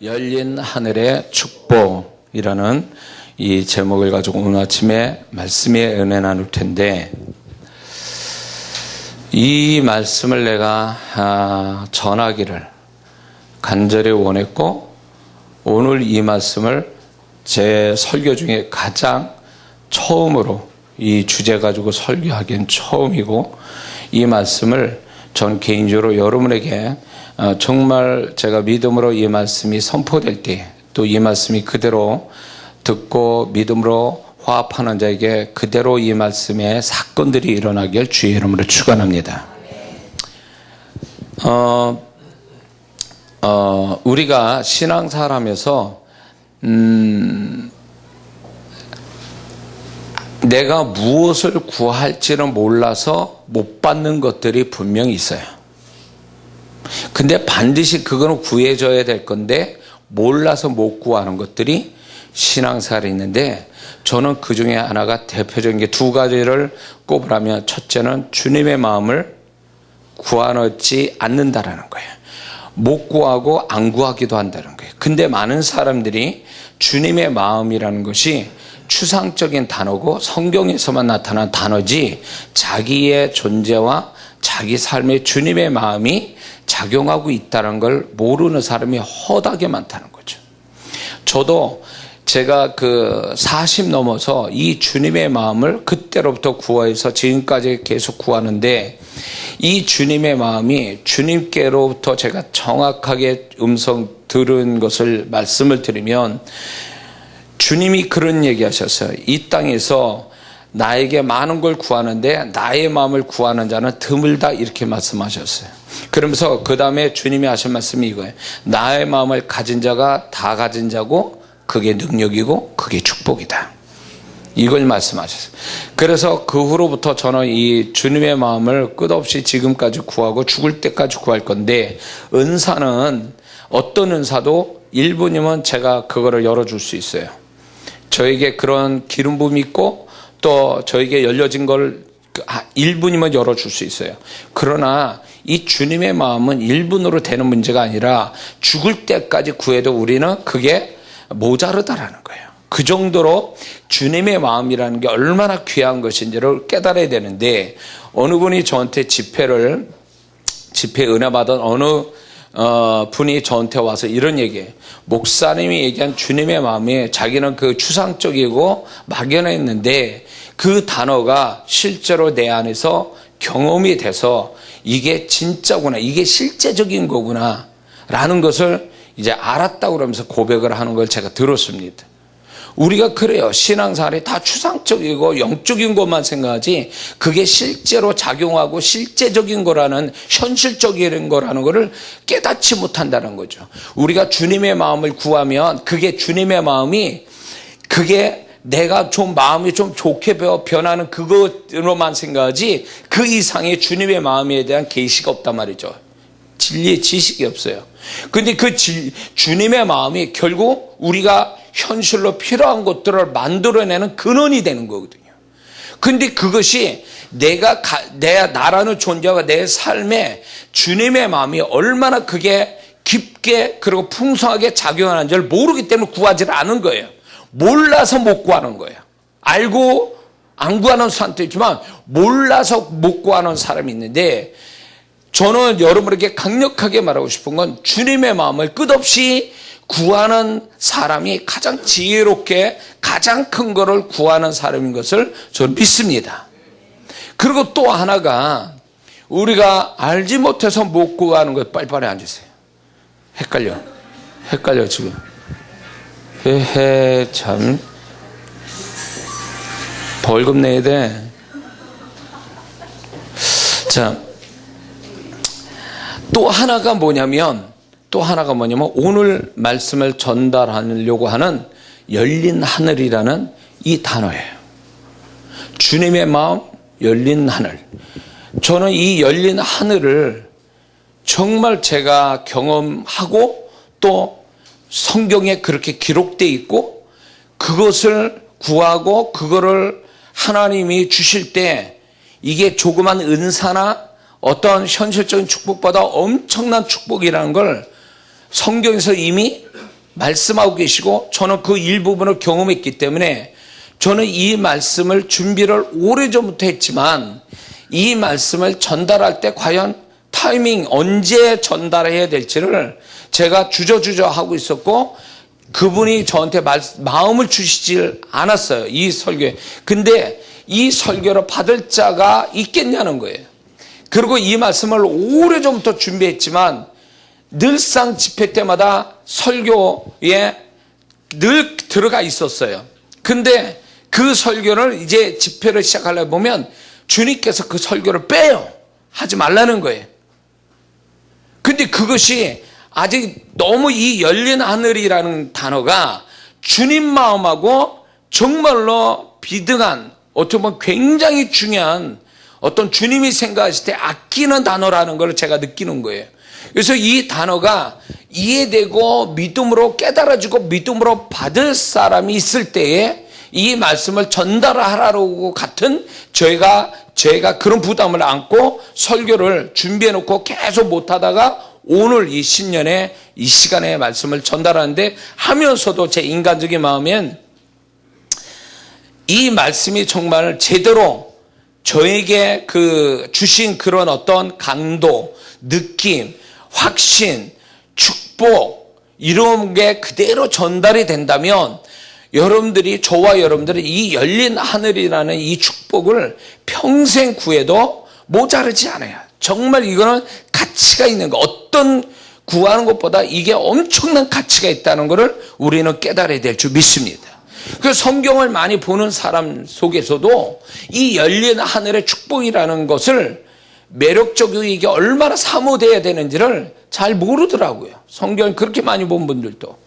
열린 하늘의 축복이라는 이 제목을 가지고 오늘 아침에 말씀의 은혜 나눌 텐데, 이 말씀을 내가 전하기를 간절히 원했고, 오늘 이 말씀을 제 설교 중에 가장 처음으로 이 주제 가지고 설교하기엔 처음이고, 이 말씀을 전 개인적으로 여러분에게 정말 제가 믿음으로 이 말씀이 선포될 때, 또 이 말씀이 그대로 듣고 믿음으로 화합하는 자에게 그대로 이 말씀의 사건들이 일어나길 주의 이름으로 축원합니다. 우리가 신앙생활하면서 내가 무엇을 구할지는 몰라서 못 받는 것들이 분명히 있어요. 근데 반드시 그거는 구해줘야 될 건데 몰라서 못 구하는 것들이 신앙생활에 있는데, 저는 그 중에 하나가 대표적인 게 두 가지를 꼽으라면, 첫째는 주님의 마음을 구하지 않는다라는 거예요. 못 구하고 안 구하기도 한다는 거예요. 근데 많은 사람들이 주님의 마음이라는 것이 추상적인 단어고 성경에서만 나타난 단어지, 자기의 존재와 자기 삶에 주님의 마음이 작용하고 있다는 걸 모르는 사람이 허다하게 많다는 거죠. 저도 제가 40 넘어서 이 주님의 마음을 그때로부터 구해서 지금까지 계속 구하는데, 이 주님의 마음이 주님께로부터 제가 정확하게 음성 들은 것을 말씀을 드리면, 주님이 그런 얘기 하셨어요. 이 땅에서 나에게 많은 걸 구하는데 나의 마음을 구하는 자는 드물다, 이렇게 말씀하셨어요. 그러면서 그 다음에 주님이 하신 말씀이 이거예요. 나의 마음을 가진 자가 다 가진 자고 그게 능력이고 그게 축복이다, 이걸 말씀하셨어요. 그래서 그 후로부터 저는 이 주님의 마음을 끝없이 지금까지 구하고 죽을 때까지 구할 건데, 은사는 어떤 은사도 1분이면 제가 그거를 열어줄 수 있어요. 저에게 그런 기름 부음이 있고 또 저에게 열려진 걸 1분이면 열어줄 수 있어요. 그러나 이 주님의 마음은 1분으로 되는 문제가 아니라 죽을 때까지 구해도 우리는 그게 모자르다라는 거예요. 그 정도로 주님의 마음이라는 게 얼마나 귀한 것인지를 깨달아야 되는데, 어느 분이 저한테 집회 은혜 받은 어느 분이 저한테 와서 이런 얘기해요. 목사님이 얘기한 주님의 마음이 자기는 그 추상적이고 막연했는데 그 단어가 실제로 내 안에서 경험이 돼서 이게 진짜구나, 이게 실제적인 거구나 라는 것을 이제 알았다고 그러면서 고백을 하는 걸 제가 들었습니다. 우리가 그래요. 신앙생활이 다 추상적이고 영적인 것만 생각하지, 그게 실제로 작용하고 실제적인 거라는, 현실적인 거라는 거를 깨닫지 못한다는 거죠. 우리가 주님의 마음을 구하면 그게 주님의 마음이, 그게 내가 좀 마음이 좀 좋게 변하는 그것으로만 생각하지, 그 이상의 주님의 마음에 대한 계시가 없단 말이죠. 진리의 지식이 없어요. 근데 그 주님의 마음이 결국 우리가 현실로 필요한 것들을 만들어내는 근원이 되는 거거든요. 근데 그것이 나라는 존재와 내 삶에 주님의 마음이 얼마나 그게 깊게 그리고 풍성하게 작용하는지를 모르기 때문에 구하지 않은 거예요. 몰라서 못 구하는 거예요. 알고 안 구하는 사람도 있지만 몰라서 못 구하는 사람이 있는데, 저는 여러분에게 강력하게 말하고 싶은 건 주님의 마음을 끝없이 구하는 사람이 가장 지혜롭게 가장 큰 거를 구하는 사람인 것을 저는 믿습니다. 그리고 또 하나가, 우리가 알지 못해서 못 구하는 것, 빨리빨리 앉으세요. 헷갈려 지금. 참 벌금 내야 돼. 자, 또 하나가 뭐냐면 오늘 말씀을 전달하려고 하는 열린 하늘이라는 이 단어예요. 주님의 마음, 열린 하늘. 저는 이 열린 하늘을 정말 제가 경험하고 또 성경에 그렇게 기록되어 있고, 그것을 구하고 그거를 하나님이 주실 때 이게 조그만 은사나 어떤 현실적인 축복보다 엄청난 축복이라는 걸 성경에서 이미 말씀하고 계시고 저는 그 일부분을 경험했기 때문에 저는 이 말씀을 준비를 오래전부터 했지만 이 말씀을 전달할 때 과연 타이밍 언제 전달해야 될지를 제가 주저주저 하고 있었고 그분이 저한테 마음을 주시질 않았어요. 이 설교에. 근데 이 설교를 받을 자가 있겠냐는 거예요. 그리고 이 말씀을 오래전부터 준비했지만 늘상 집회 때마다 설교에 늘 들어가 있었어요. 근데 그 설교를 이제 집회를 시작하려고 보면 주님께서 그 설교를 빼요. 하지 말라는 거예요. 근데 그것이 아직 너무 이 열린 하늘이라는 단어가 주님 마음하고 정말로 비등한 어떻게 보면 굉장히 중요한 어떤 주님이 생각하실 때 아끼는 단어라는 걸 제가 느끼는 거예요. 그래서 이 단어가 이해되고 믿음으로 깨달아지고 믿음으로 받을 사람이 있을 때에 이 말씀을 전달하라고 같은 제가 그런 부담을 안고 설교를 준비해 놓고 계속 못하다가 오늘 이 신년에 이 시간에 말씀을 전달하는데 하면서도 제 인간적인 마음엔 이 말씀이 정말 제대로 저에게 주신 그런 어떤 강도, 느낌, 확신, 축복 이런 게 그대로 전달이 된다면 여러분들이 저와 여러분들이 이 열린 하늘이라는 이 축복을 평생 구해도 모자르지 않아요. 정말 이거는 가치가 있는 거. 어떤 구하는 것보다 이게 엄청난 가치가 있다는 것을 우리는 깨달아야 될 줄 믿습니다. 그 성경을 많이 보는 사람 속에서도 이 열린 하늘의 축복이라는 것을 매력적이고 이게 얼마나 사모돼야 되는지를 잘 모르더라고요. 성경을 그렇게 많이 본 분들도.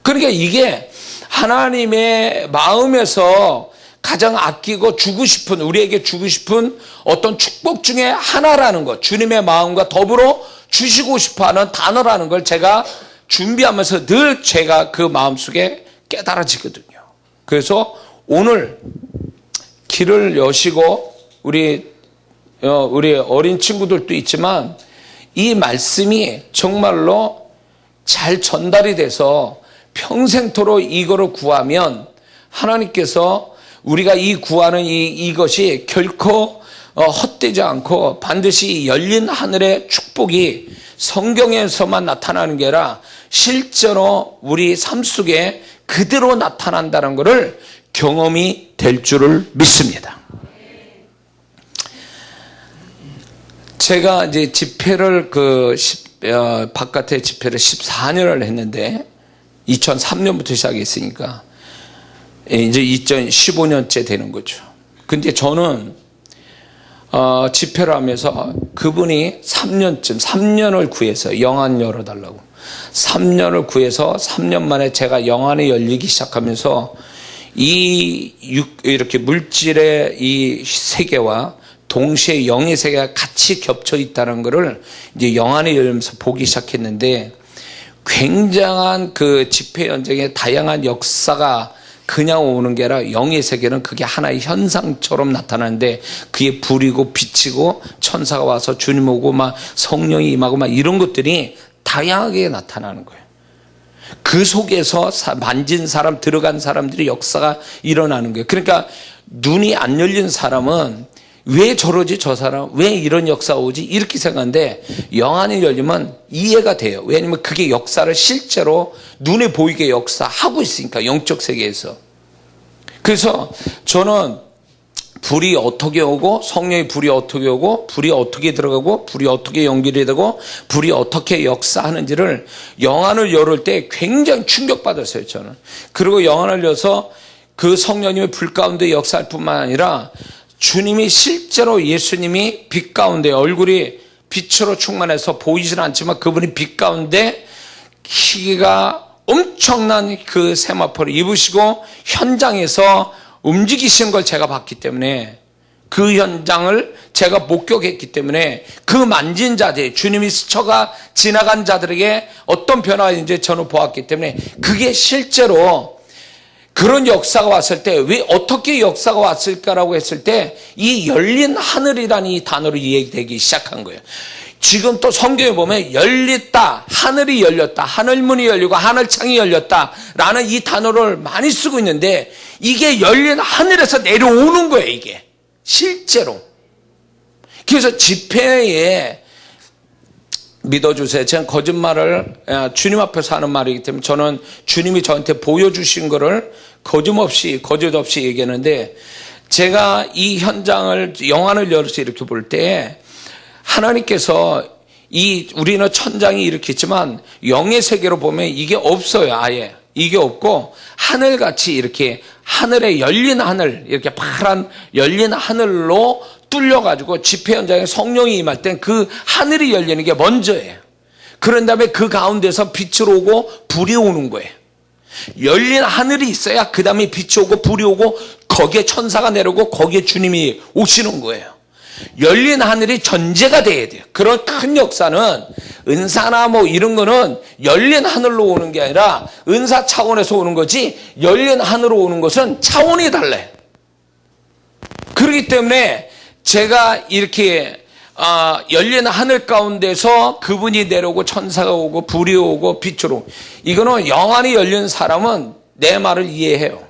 그러니까 이게 하나님의 마음에서 가장 아끼고 주고 싶은, 우리에게 주고 싶은 어떤 축복 중에 하나라는 것, 주님의 마음과 더불어 주시고 싶어 하는 단어라는 걸 제가 준비하면서 늘 제가 그 마음속에 깨달아지거든요. 그래서 오늘 길을 여시고 우리 어린 친구들도 있지만 이 말씀이 정말로 잘 전달이 돼서 평생토록 이거를 구하면 하나님께서 우리가 이 구하는 이것이 결코 헛되지 않고 반드시 열린 하늘의 축복이 성경에서만 나타나는 게 아니라 실제로 우리 삶 속에 그대로 나타난다는 것을 경험이 될 줄을 믿습니다. 제가 이제 집회를 바깥에 집회를 14년을 했는데 2003년부터 시작했으니까 이제 2015년째 되는 거죠. 근데 저는 집회를 하면서 그분이 3년을 구해서 영안 열어달라고 3년을 구해서 3년 만에 제가 영안이 열리기 시작하면서 이렇게 물질의 이 세계와 동시에 영의 세계가 같이 겹쳐 있다는 것을 이제 영안이 열리면서 보기 시작했는데 굉장한 그 집회 현장에 다양한 역사가 그냥 오는 게 아니라 영의 세계는 그게 하나의 현상처럼 나타나는데 그게 불이고 빛이고 천사가 와서 주님 오고 막 성령이 임하고 막 이런 것들이 다양하게 나타나는 거예요. 그 속에서 만진 사람, 들어간 사람들이 역사가 일어나는 거예요. 그러니까 눈이 안 열린 사람은 왜 저러지 저 사람? 왜 이런 역사 오지? 이렇게 생각하는데 영안이 열리면 이해가 돼요. 왜냐하면 그게 역사를 실제로 눈에 보이게 역사하고 있으니까 영적 세계에서. 그래서 저는 불이 어떻게 오고 성령의 불이 어떻게 오고 불이 어떻게 들어가고 불이 어떻게 연결이 되고 불이 어떻게 역사하는지를 영안을 열을 때 굉장히 충격받았어요. 저는. 그리고 영안을 열어서 그 성령님의 불 가운데 역사할 뿐만 아니라 주님이 실제로 예수님이 빛 가운데 얼굴이 빛으로 충만해서 보이진 않지만 그분이 빛 가운데 키가 엄청난 그 세마포를 입으시고 현장에서 움직이시는 걸 제가 봤기 때문에 그 현장을 제가 목격했기 때문에 그 만진 자들, 주님이 스쳐가 지나간 자들에게 어떤 변화가 있는지 저는 보았기 때문에 그게 실제로 그런 역사가 왔을 때 왜 어떻게 역사가 왔을까라고 했을 때 이 열린 하늘이라는 이 단어로 이해되기 시작한 거예요. 지금 또 성경에 보면 열렸다, 하늘이 열렸다, 하늘문이 열리고 하늘창이 열렸다라는 이 단어를 많이 쓰고 있는데 이게 열린 하늘에서 내려오는 거예요, 이게. 실제로. 그래서 집회에 믿어주세요. 제가 거짓말을 주님 앞에서 하는 말이기 때문에 저는 주님이 저한테 보여주신 거를 거짓 없이 얘기하는데 제가 이 현장을 영안을 열어서 이렇게 볼 때 하나님께서 우리는 천장이 이렇게 있지만 영의 세계로 보면 이게 없어요. 아예 이게 없고 하늘같이 이렇게 하늘에 열린 하늘, 이렇게 파란 열린 하늘로 뚫려가지고 집회 현장에 성령이 임할 땐 그 하늘이 열리는 게 먼저예요. 그런 다음에 그 가운데서 빛이 오고 불이 오는 거예요. 열린 하늘이 있어야 그 다음에 빛이 오고 불이 오고 거기에 천사가 내려오고 거기에 주님이 오시는 거예요. 열린 하늘이 전제가 돼야 돼요. 그런 큰 역사는 은사나 뭐 이런 거는 열린 하늘로 오는 게 아니라 은사 차원에서 오는 거지 열린 하늘로 오는 것은 차원이 달라요. 그렇기 때문에 제가 이렇게 열린 하늘 가운데서 그분이 내려오고 천사가 오고 불이 오고 빛이 오고 이거는 영안이 열린 사람은 내 말을 이해해요.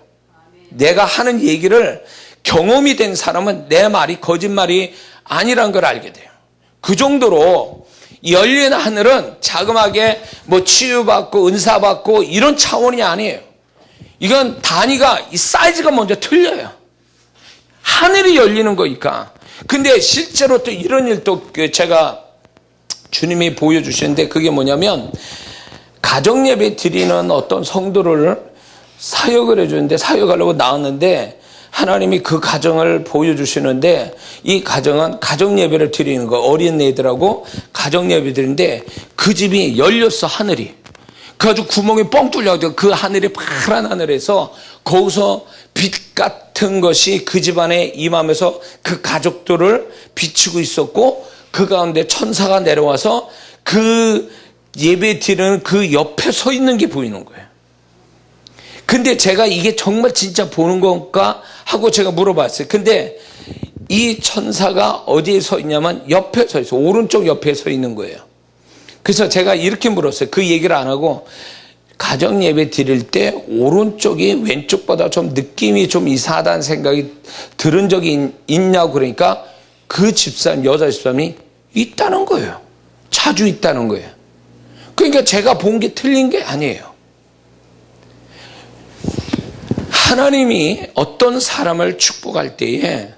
내가 하는 얘기를 경험이 된 사람은 내 말이 거짓말이 아니란 걸 알게 돼요. 그 정도로 열린 하늘은 자그마하게 뭐 치유받고 은사받고 이런 차원이 아니에요. 이건 단위가 이 사이즈가 먼저 틀려요. 하늘이 열리는 거니까. 근데 실제로 또 이런 일도 제가 주님이 보여주시는데 그게 뭐냐면 가정예배 드리는 어떤 성도를 사역을 해주는데 사역하려고 나왔는데 하나님이 그 가정을 보여주시는데 이 가정은 가정예배를 드리는 거 어린 애들하고 가정예배 드리는데 그 집이 열렸어 하늘이. 그래가지고 구멍이 뻥 뚫려가지고 그 하늘이 파란 하늘에서 거기서 빛 같은 것이 그 집안에 임하면서 그 가족들을 비추고 있었고 그 가운데 천사가 내려와서 그 예배 드리는 그 옆에 서 있는 게 보이는 거예요. 근데 제가 이게 정말 진짜 보는 건가 하고 제가 물어봤어요. 근데 이 천사가 어디에 서 있냐면 옆에 서 있어요. 오른쪽 옆에 서 있는 거예요. 그래서 제가 이렇게 물었어요. 그 얘기를 안 하고 가정 예배 드릴 때 오른쪽이 왼쪽보다 좀 느낌이 좀 이상하다는 생각이 들은 적이 있냐고 그러니까 그 집사람, 여자 집사람이 있다는 거예요. 자주 있다는 거예요. 그러니까 제가 본 게 틀린 게 아니에요. 하나님이 어떤 사람을 축복할 때에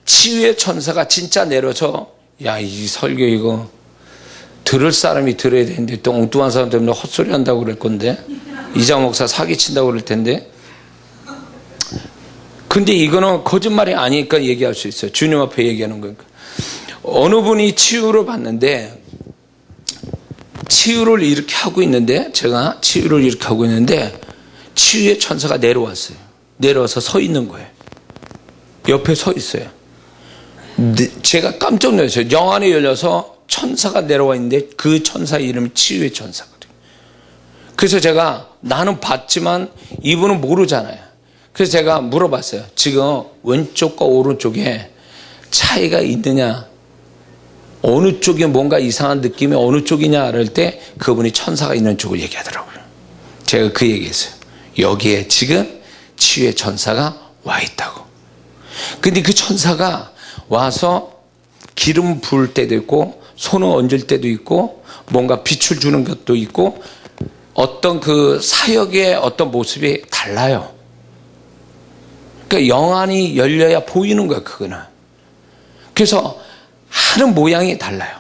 치유의 천사가 진짜 내려서 야, 이 설교 이거 들을 사람이 들어야 되는데 또 엉뚱한 사람 때문에 헛소리 한다고 그럴 건데 이장 목사 사기친다고 그럴 텐데 근데 이거는 거짓말이 아니니까 얘기할 수 있어요. 주님 앞에 얘기하는 거니까. 어느 분이 치유를 받는데 치유를 이렇게 하고 있는데 제가 치유를 이렇게 하고 있는데 치유의 천사가 내려왔어요. 내려와서 서 있는 거예요. 옆에 서 있어요. 제가 깜짝 놀랐어요. 영안이 열려서 천사가 내려와 있는데 그 천사 이름이 치유의 천사거든요. 그래서 제가 나는 봤지만 이분은 모르잖아요. 그래서 제가 물어봤어요. 지금 왼쪽과 오른쪽에 차이가 있느냐? 어느 쪽에 뭔가 이상한 느낌이 어느 쪽이냐 할 때 그분이 천사가 있는 쪽을 얘기하더라고요. 제가 그 얘기했어요. 여기에 지금 치유의 천사가 와 있다고. 근데 그 천사가 와서 기름 부을 때도 있고 손을 얹을 때도 있고 뭔가 빛을 주는 것도 있고 어떤 그 사역의 어떤 모습이 달라요. 그러니까 영안이 열려야 보이는 거야 그거는. 그래서 하는 모양이 달라요.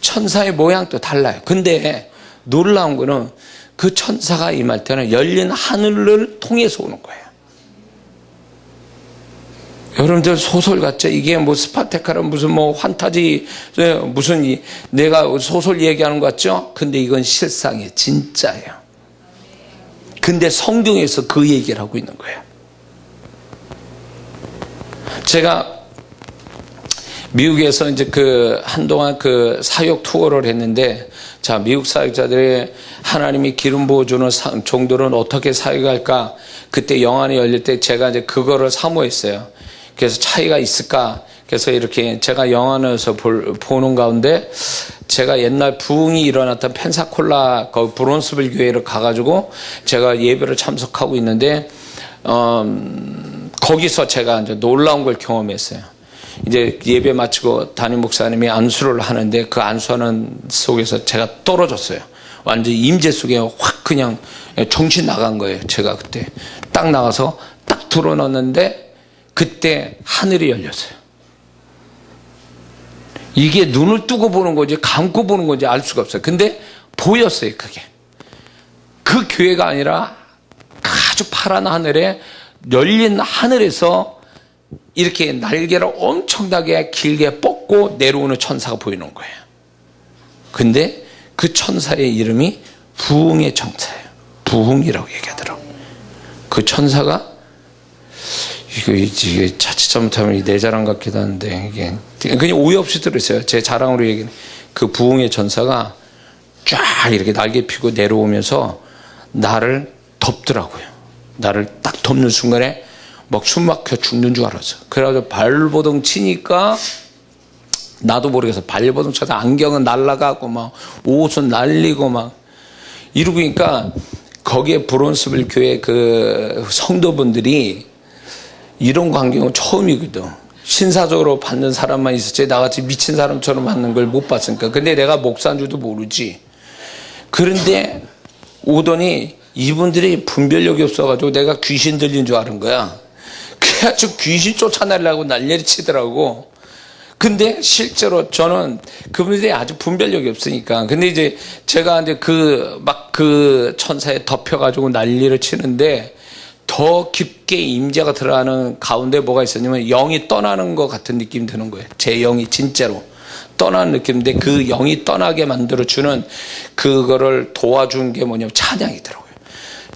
천사의 모양도 달라요. 근데 놀라운 거는 그 천사가 임할 때는 열린 하늘을 통해서 오는 거예요. 여러분들 소설 같죠? 이게 뭐 스파테카라 무슨 뭐 환타지 무슨 내가 소설 얘기하는 것 같죠? 근데 이건 실상이에요. 진짜예요. 근데 성경에서 그 얘기를 하고 있는 거예요. 제가 미국에서 이제 한동안 사역 투어를 했는데, 자, 미국 사역자들의 하나님이 기름 부어주는 종들은 어떻게 사역할까? 그때 영안이 열릴 때 제가 이제 그거를 사모했어요. 그래서 차이가 있을까? 그래서 이렇게 제가 영화관에서 보는 가운데 제가 옛날 부흥이 일어났던 펜사콜라 브론스빌 교회를 가가지고 제가 예배를 참석하고 있는데 거기서 제가 이제 놀라운 걸 경험했어요. 이제 예배 마치고 담임 목사님이 안수를 하는데 그 안수하는 속에서 제가 떨어졌어요. 완전 임재 속에 확 그냥 정신 나간 거예요. 제가 그때 딱 나가서 딱 들어놨는데 그때 하늘이 열렸어요. 이게 눈을 뜨고 보는 건지 감고 보는 건지 알 수가 없어요. 근데 보였어요. 그게. 그 교회가 아니라 아주 파란 하늘에 열린 하늘에서 이렇게 날개를 엄청나게 길게 뻗고 내려오는 천사가 보이는 거예요. 근데 그 천사의 이름이 부흥의 천사예요. 부흥이라고 얘기하더라고요. 그 천사가 이게 자칫 잘못하면 내 자랑 같기도 한데 이게 그냥 오해 없이 들으세요. 제 자랑으로 얘기는 그 부흥의 천사가 쫙 이렇게 날개 피고 내려오면서 나를 덮더라고요. 나를 딱 덮는 순간에 막 숨 막혀 죽는 줄 알았어. 그래가지고 발버둥 치니까 나도 모르겠어. 발버둥 쳐서 안경은 날아가고 막 옷은 날리고 막 이러니까 거기에 브론스빌 교회 그 성도분들이 이런 광경은 처음이거든. 신사적으로 받는 사람만 있었지 나같이 미친 사람처럼 받는 걸 못 봤으니까. 근데 내가 목사인 줄도 모르지. 그런데 오더니 이분들이 분별력이 없어가지고 내가 귀신 들린 줄 아는 거야. 그래가지고 귀신 쫓아내려고 난리를 치더라고. 근데 실제로 저는 그분들이 아주 분별력이 없으니까. 근데 이제 제가 이제 그 천사에 덮여가지고 난리를 치는데 더 깊게 임재가 들어가는 가운데 뭐가 있었냐면 영이 떠나는 것 같은 느낌이 드는 거예요. 제 영이 진짜로 떠나는 느낌인데 그 영이 떠나게 만들어주는 그거를 도와준 게 뭐냐면 찬양이더라고요.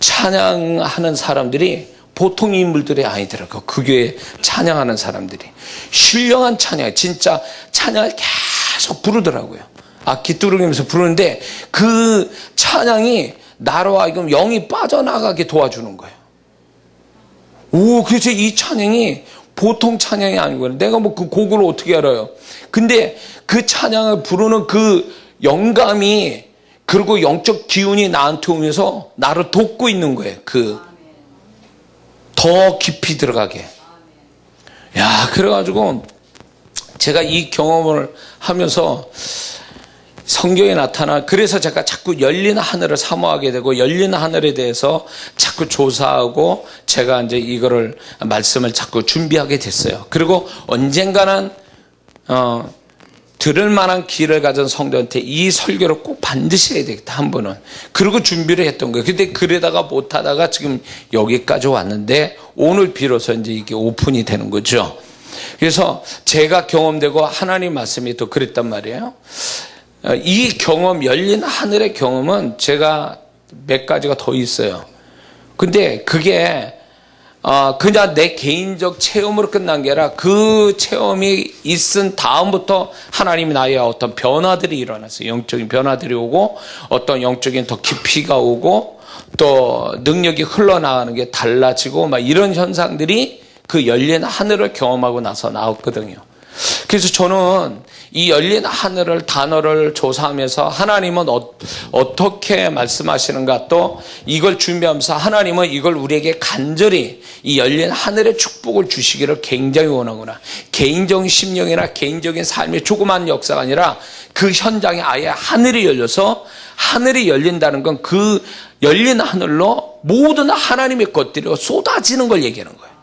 찬양하는 사람들이 보통 인물들이 아니더라고요. 그 교회 찬양하는 사람들이. 신령한 찬양, 진짜 찬양을 계속 부르더라고요. 악기 두르면서 부르는데 그 찬양이 나로 하여금 영이 빠져나가게 도와주는 거예요. 그래서 이 찬양이 보통 찬양이 아니고요. 내가 뭐 그 곡을 어떻게 알아요? 근데 그 찬양을 부르는 그 영감이 그리고 영적 기운이 나한테 오면서 나를 돕고 있는 거예요. 더 깊이 들어가게. 야, 그래가지고 제가 이 경험을 하면서 성경에 그래서 제가 자꾸 열린 하늘을 사모하게 되고 열린 하늘에 대해서 자꾸 조사하고 제가 이제 이거를 말씀을 자꾸 준비하게 됐어요. 그리고 언젠가는 들을 만한 기회를 가진 성도한테 이 설교를 꼭 반드시 해야 되겠다 한 번은. 그리고 준비를 했던 거예요. 근데 그러다가 못하다가 지금 여기까지 왔는데 오늘 비로소 이제 이게 오픈이 되는 거죠. 그래서 제가 경험되고 하나님 말씀이 또 그랬단 말이에요. 이 경험, 열린 하늘의 경험은 제가 몇 가지가 더 있어요. 근데 그게 그냥 내 개인적 체험으로 끝난 게 아니라 그 체험이 있은 다음부터 하나님이 나의 어떤 변화들이 일어났어요. 영적인 변화들이 오고 어떤 영적인 더 깊이가 오고 또 능력이 흘러나가는 게 달라지고 막 이런 현상들이 그 열린 하늘을 경험하고 나서 나왔거든요. 그래서 저는 이 열린 하늘을 단어를 조사하면서 하나님은 어떻게 말씀하시는가, 또 이걸 준비하면서 하나님은 이걸 우리에게 간절히 이 열린 하늘의 축복을 주시기를 굉장히 원하구나. 개인적인 심령이나 개인적인 삶의 조그만 역사가 아니라 그 현장에 아예 하늘이 열려서, 하늘이 열린다는 건 그 열린 하늘로 모든 하나님의 것들이 쏟아지는 걸 얘기하는 거예요.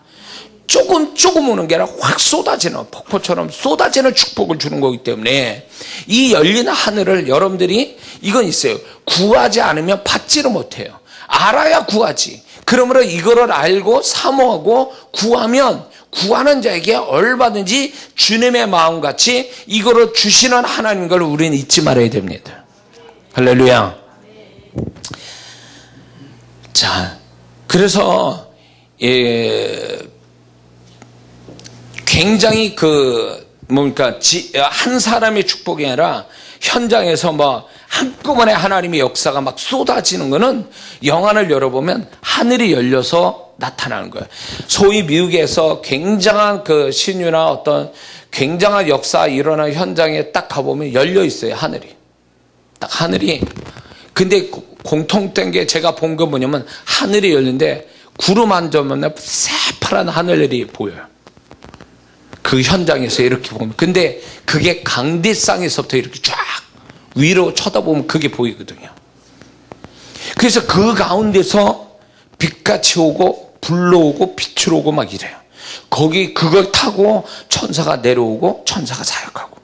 조금 오는 게 아니라 확 쏟아지는, 폭포처럼 쏟아지는 축복을 주는 거기 때문에 이 열린 하늘을 여러분들이 이건 있어요. 구하지 않으면 받지를 못해요. 알아야 구하지. 그러므로 이거를 알고 사모하고 구하면 구하는 자에게 얼마든지 주님의 마음같이 이거를 주시는 하나님 걸 우리는 잊지 말아야 됩니다. 할렐루야. 자, 그래서 굉장히 한 사람의 축복이 아니라 현장에서 한꺼번에 하나님의 역사가 막 쏟아지는 거는 영안을 열어보면 하늘이 열려서 나타나는 거예요. 소위 미국에서 굉장한 그 신유나 어떤 굉장한 역사 일어나는 현장에 딱 가보면 열려 있어요. 하늘이. 딱 하늘이. 근데 공통된 게 제가 본 건 뭐냐면 하늘이 열리는데 구름 한 점은 새파란 하늘이 보여요. 그 현장에서 이렇게 보면. 근데 그게 강대상에서부터 이렇게 쫙 위로 쳐다보면 그게 보이거든요. 그래서 그 가운데서 빛같이 오고 불로 오고 빛으로 오고 막 이래요. 거기 그걸 타고 천사가 내려오고 천사가 사역하고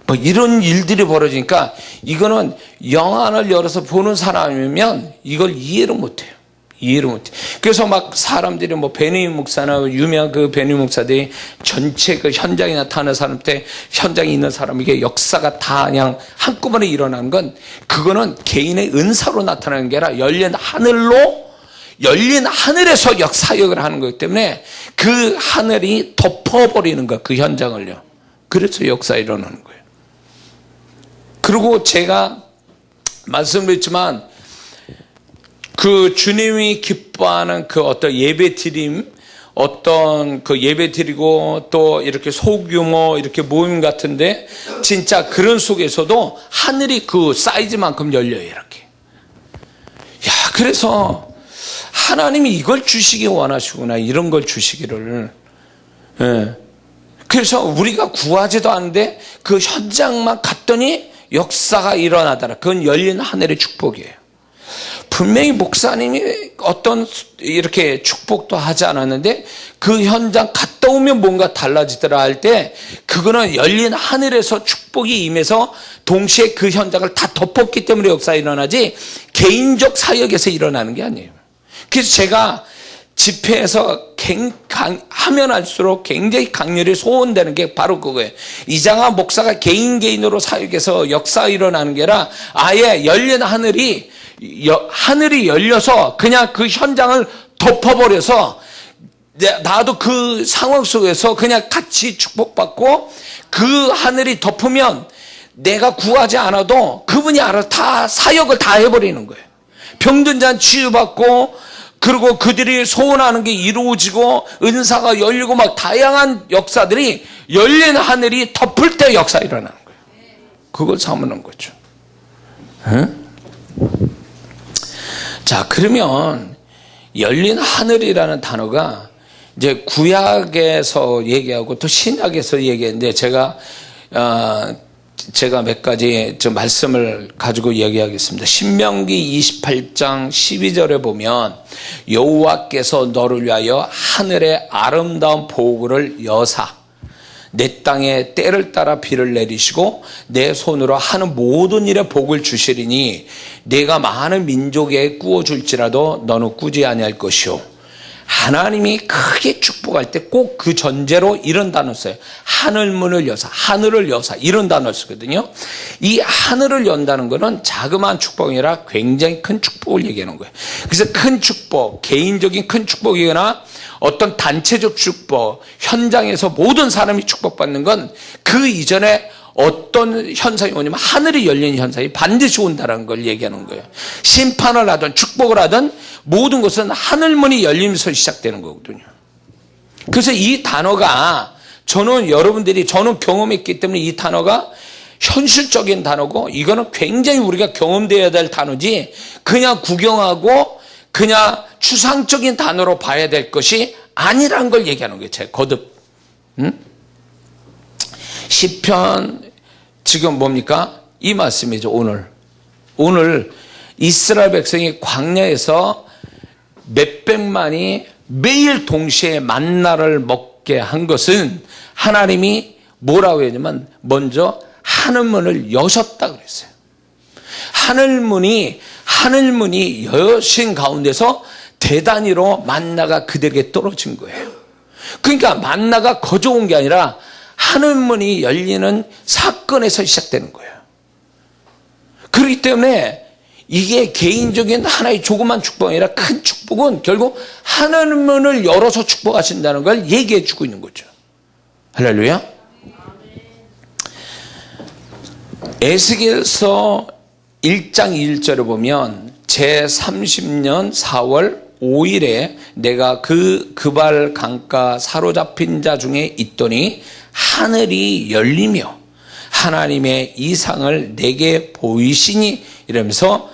뭐 이런 일들이 벌어지니까 이거는 영안을 열어서 보는 사람이면 이걸 이해를 못해요. 이해를 못해. 그래서 막 사람들이 뭐 베니민 목사나 유명한 그 베니민 목사들이 전체 그 현장에 나타나는 사람 때 현장에 있는 사람에게 역사가 다 그냥 한꺼번에 일어나는 건 그거는 개인의 은사로 나타나는 게 아니라 열린 하늘에서 역사역을 하는 거기 때문에 그 하늘이 덮어버리는 거야. 그 현장을요. 그래서 역사 일어나는 거예요. 그리고 제가 말씀드렸지만 그 주님이 기뻐하는 그 어떤 예배 드림, 어떤 그 예배 드리고 또 이렇게 소규모 이렇게 모임 같은데 진짜 그런 속에서도 하늘이 그 사이즈만큼 열려요, 이렇게. 야, 그래서 하나님이 이걸 주시기 원하시구나, 이런 걸 주시기를. 예. 그래서 우리가 구하지도 않는데 그 현장만 갔더니 역사가 일어나더라. 그건 열린 하늘의 축복이에요. 분명히 목사님이 어떤 이렇게 축복도 하지 않았는데 그 현장 갔다 오면 뭔가 달라지더라 할 때 그거는 열린 하늘에서 축복이 임해서 동시에 그 현장을 다 덮었기 때문에 역사가 일어나지 개인적 사역에서 일어나는 게 아니에요. 그래서 제가 집회에서 하면 할수록 굉장히 강렬히 소원되는 게 바로 그거예요. 이장한 목사가 개인으로 사역해서 역사가 일어나는 게 아니라 아예 열린 하늘이 열려서 그냥 그 현장을 덮어버려서 나도 그 상황 속에서 그냥 같이 축복받고 그 하늘이 덮으면 내가 구하지 않아도 그분이 알아서 다 사역을 다 해버리는 거예요. 병든 자는 치유받고 그리고 그들이 소원하는 게 이루어지고 은사가 열리고 막 다양한 역사들이 열린 하늘이 덮을 때 역사 일어나는 거예요. 그걸 삼는 거죠. 응? 자, 그러면 열린 하늘이라는 단어가 이제 구약에서 얘기하고 또 신약에서 얘기했는데 제가 몇 가지 좀 말씀을 가지고 얘기하겠습니다. 신명기 28장 12절에 보면 여호와께서 너를 위하여 하늘의 아름다운 보고를 여사 내 땅에 때를 따라 비를 내리시고 내 손으로 하는 모든 일에 복을 주시리니 내가 많은 민족에 꾸어줄지라도 너는 꾸지 아니할 것이요. 하나님이 크게 축복할 때 꼭 그 전제로 이런 단어 써요. 하늘문을 여사, 하늘을 여사 이런 단어를 쓰거든요. 이 하늘을 연다는 것은 자그마한 축복이 아니라 굉장히 큰 축복을 얘기하는 거예요. 그래서 큰 축복, 개인적인 큰 축복이거나 어떤 단체적 축복, 현장에서 모든 사람이 축복받는 건 그 이전에 어떤 현상이 오냐면 하늘이 열린 현상이 반드시 온다는 걸 얘기하는 거예요. 심판을 하든 축복을 하든 모든 것은 하늘문이 열리면서 시작되는 거거든요. 그래서 이 단어가 저는 경험했기 때문에 이 단어가 현실적인 단어고 이거는 굉장히 우리가 경험되어야 될 단어지 그냥 구경하고 그냥 추상적인 단어로 봐야 될 것이 아니라는 걸 얘기하는 거예요. 제가 거듭. 시편 지금 뭡니까? 이 말씀이죠. 오늘 이스라엘 백성이 광야에서 몇백만이 매일 동시에 만나를 먹게 한 것은 하나님이 뭐라고 했냐면 먼저 하늘문을 여셨다 그랬어요. 하늘문이 여신 가운데서 대단위로 만나가 그들에게 떨어진 거예요. 그러니까 만나가 거저 온 게 아니라 하늘문이 열리는 사건에서 시작되는 거예요. 그렇기 때문에 이게 개인적인 하나의 조그만 축복이 아니라 큰 축복은 결국 하늘문을 열어서 축복하신다는 걸 얘기해 주고 있는 거죠. 할렐루야. 에스겔서 1장 1절에 보면 제30년 4월 5일에 내가 그 그발 강가 사로잡힌 자 중에 있더니 하늘이 열리며 하나님의 이상을 내게 보이시니 이러면서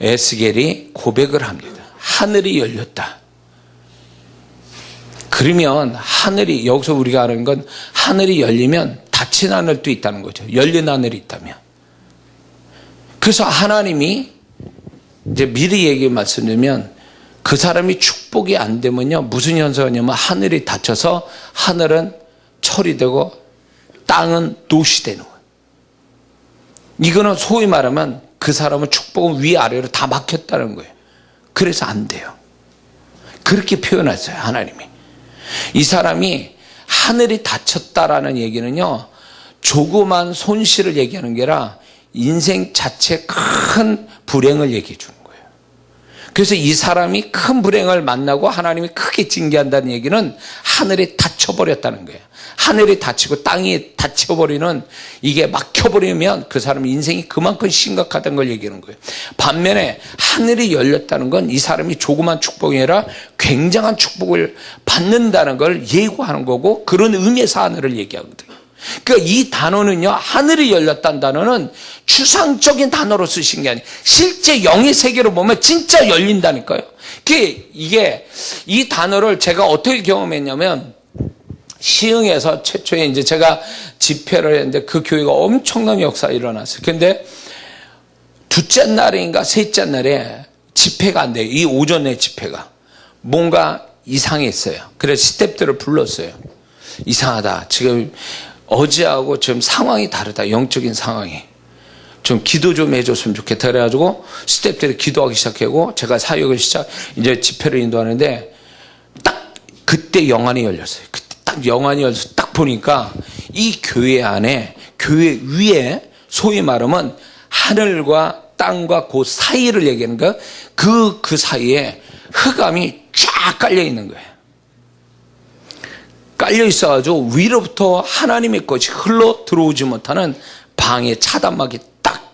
에스겔이 고백을 합니다. 하늘이 열렸다. 그러면 하늘이, 여기서 우리가 아는 건 하늘이 열리면 닫힌 하늘도 있다는 거죠. 열린 하늘이 있다면. 그래서 하나님이 이제 미리 얘기 말씀드리면 그 사람이 축복이 안 되면요, 무슨 현상이냐면 하늘이 닫혀서 하늘은 철이 되고 땅은 놋이 되는 거예요. 이거는 소위 말하면 그 사람은 축복은 위아래로 다 막혔다는 거예요. 그래서 안 돼요. 그렇게 표현했어요, 하나님이. 이 사람이 하늘이 닫혔다라는 얘기는요, 조그만 손실을 얘기하는 게 아니라 인생 자체 큰 불행을 얘기해 주는 거예요. 그래서 이 사람이 큰 불행을 만나고 하나님이 크게 징계한다는 얘기는 하늘이 닫혀버렸다는 거예요. 하늘이 닫히고 땅이 닫혀버리는, 이게 막혀버리면 그 사람 인생이 그만큼 심각하다는 걸 얘기하는 거예요. 반면에 하늘이 열렸다는 건 이 사람이 조그만 축복이 아니라 굉장한 축복을 받는다는 걸 예고하는 거고, 그런 의미에서 하늘을 얘기하거든요. 그러니까 이 단어는요, 하늘이 열렸다는 단어는 추상적인 단어로 쓰신 게 아니에요. 실제 영의 세계로 보면 진짜 열린다니까요. 이게 이 단어를 제가 어떻게 경험했냐면, 시흥에서 최초에 이제 제가 집회를 했는데 그 교회가 엄청난 역사가 일어났어요. 근데 둘째 날인가 셋째 날에 집회가 안 돼요. 이 오전에 집회가. 뭔가 이상했어요. 그래서 스태프들을 불렀어요. 이상하다. 지금 어제하고 지금 상황이 다르다. 영적인 상황이. 좀 기도 좀 해줬으면 좋겠다. 그래가지고 스태프들이 기도하기 시작하고 제가 사역을 이제 집회를 인도하는데 딱 그때 영안이 열렸어요. 그때 딱 영안이 열려서 딱 보니까 이 교회 안에, 교회 위에 소위 말하면 하늘과 땅과 그 사이를 얘기하는 거예요. 그 사이에 흑암이 쫙 깔려 있는 거예요. 깔려 있어가지고 위로부터 하나님의 것이 흘러 들어오지 못하는 방에 차단막이 딱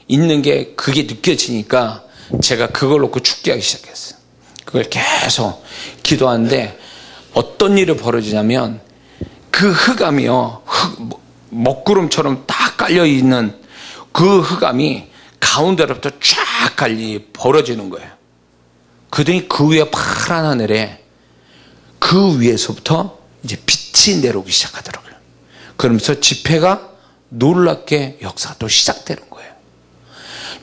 있는 게 그게 느껴지니까 제가 그걸 놓고 축기하기 시작했어요. 그걸 계속 기도하는데 어떤 일이 벌어지냐면 그 흑암이요, 먹구름처럼 딱 깔려있는 그 흑암이 가운데로부터 쫙 벌어지는 거예요. 그러더니 그 위에 파란 하늘에 그 위에서부터 이제 빛이 내려오기 시작하더라고요. 그러면서 집회가 놀랍게 역사가 또 시작되는 거예요.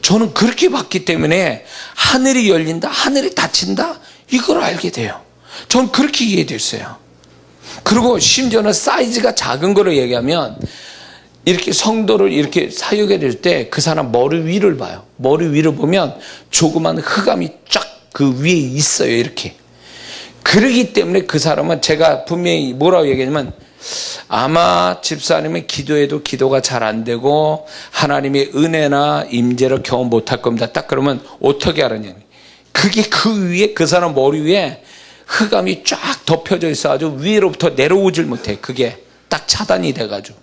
저는 그렇게 봤기 때문에 하늘이 열린다, 하늘이 닫힌다, 이걸 알게 돼요. 전 그렇게 이해됐어요. 그리고 심지어는 사이즈가 작은 거로 얘기하면 이렇게 성도를 이렇게 사역해 줄 때 그 사람 머리 위를 봐요. 머리 위를 보면 조그만 흑암이 쫙 그 위에 있어요. 이렇게. 그러기 때문에 그 사람은 제가 분명히 뭐라고 얘기하냐면 아마 집사님은 기도해도 기도가 잘 안 되고 하나님의 은혜나 임재를 경험 못할 겁니다. 딱 그러면 어떻게 알았냐. 그게 그 위에, 그 사람 머리 위에 흑암이 쫙 덮여져 있어가지고 위로부터 내려오질 못해. 그게 딱 차단이 돼가지고.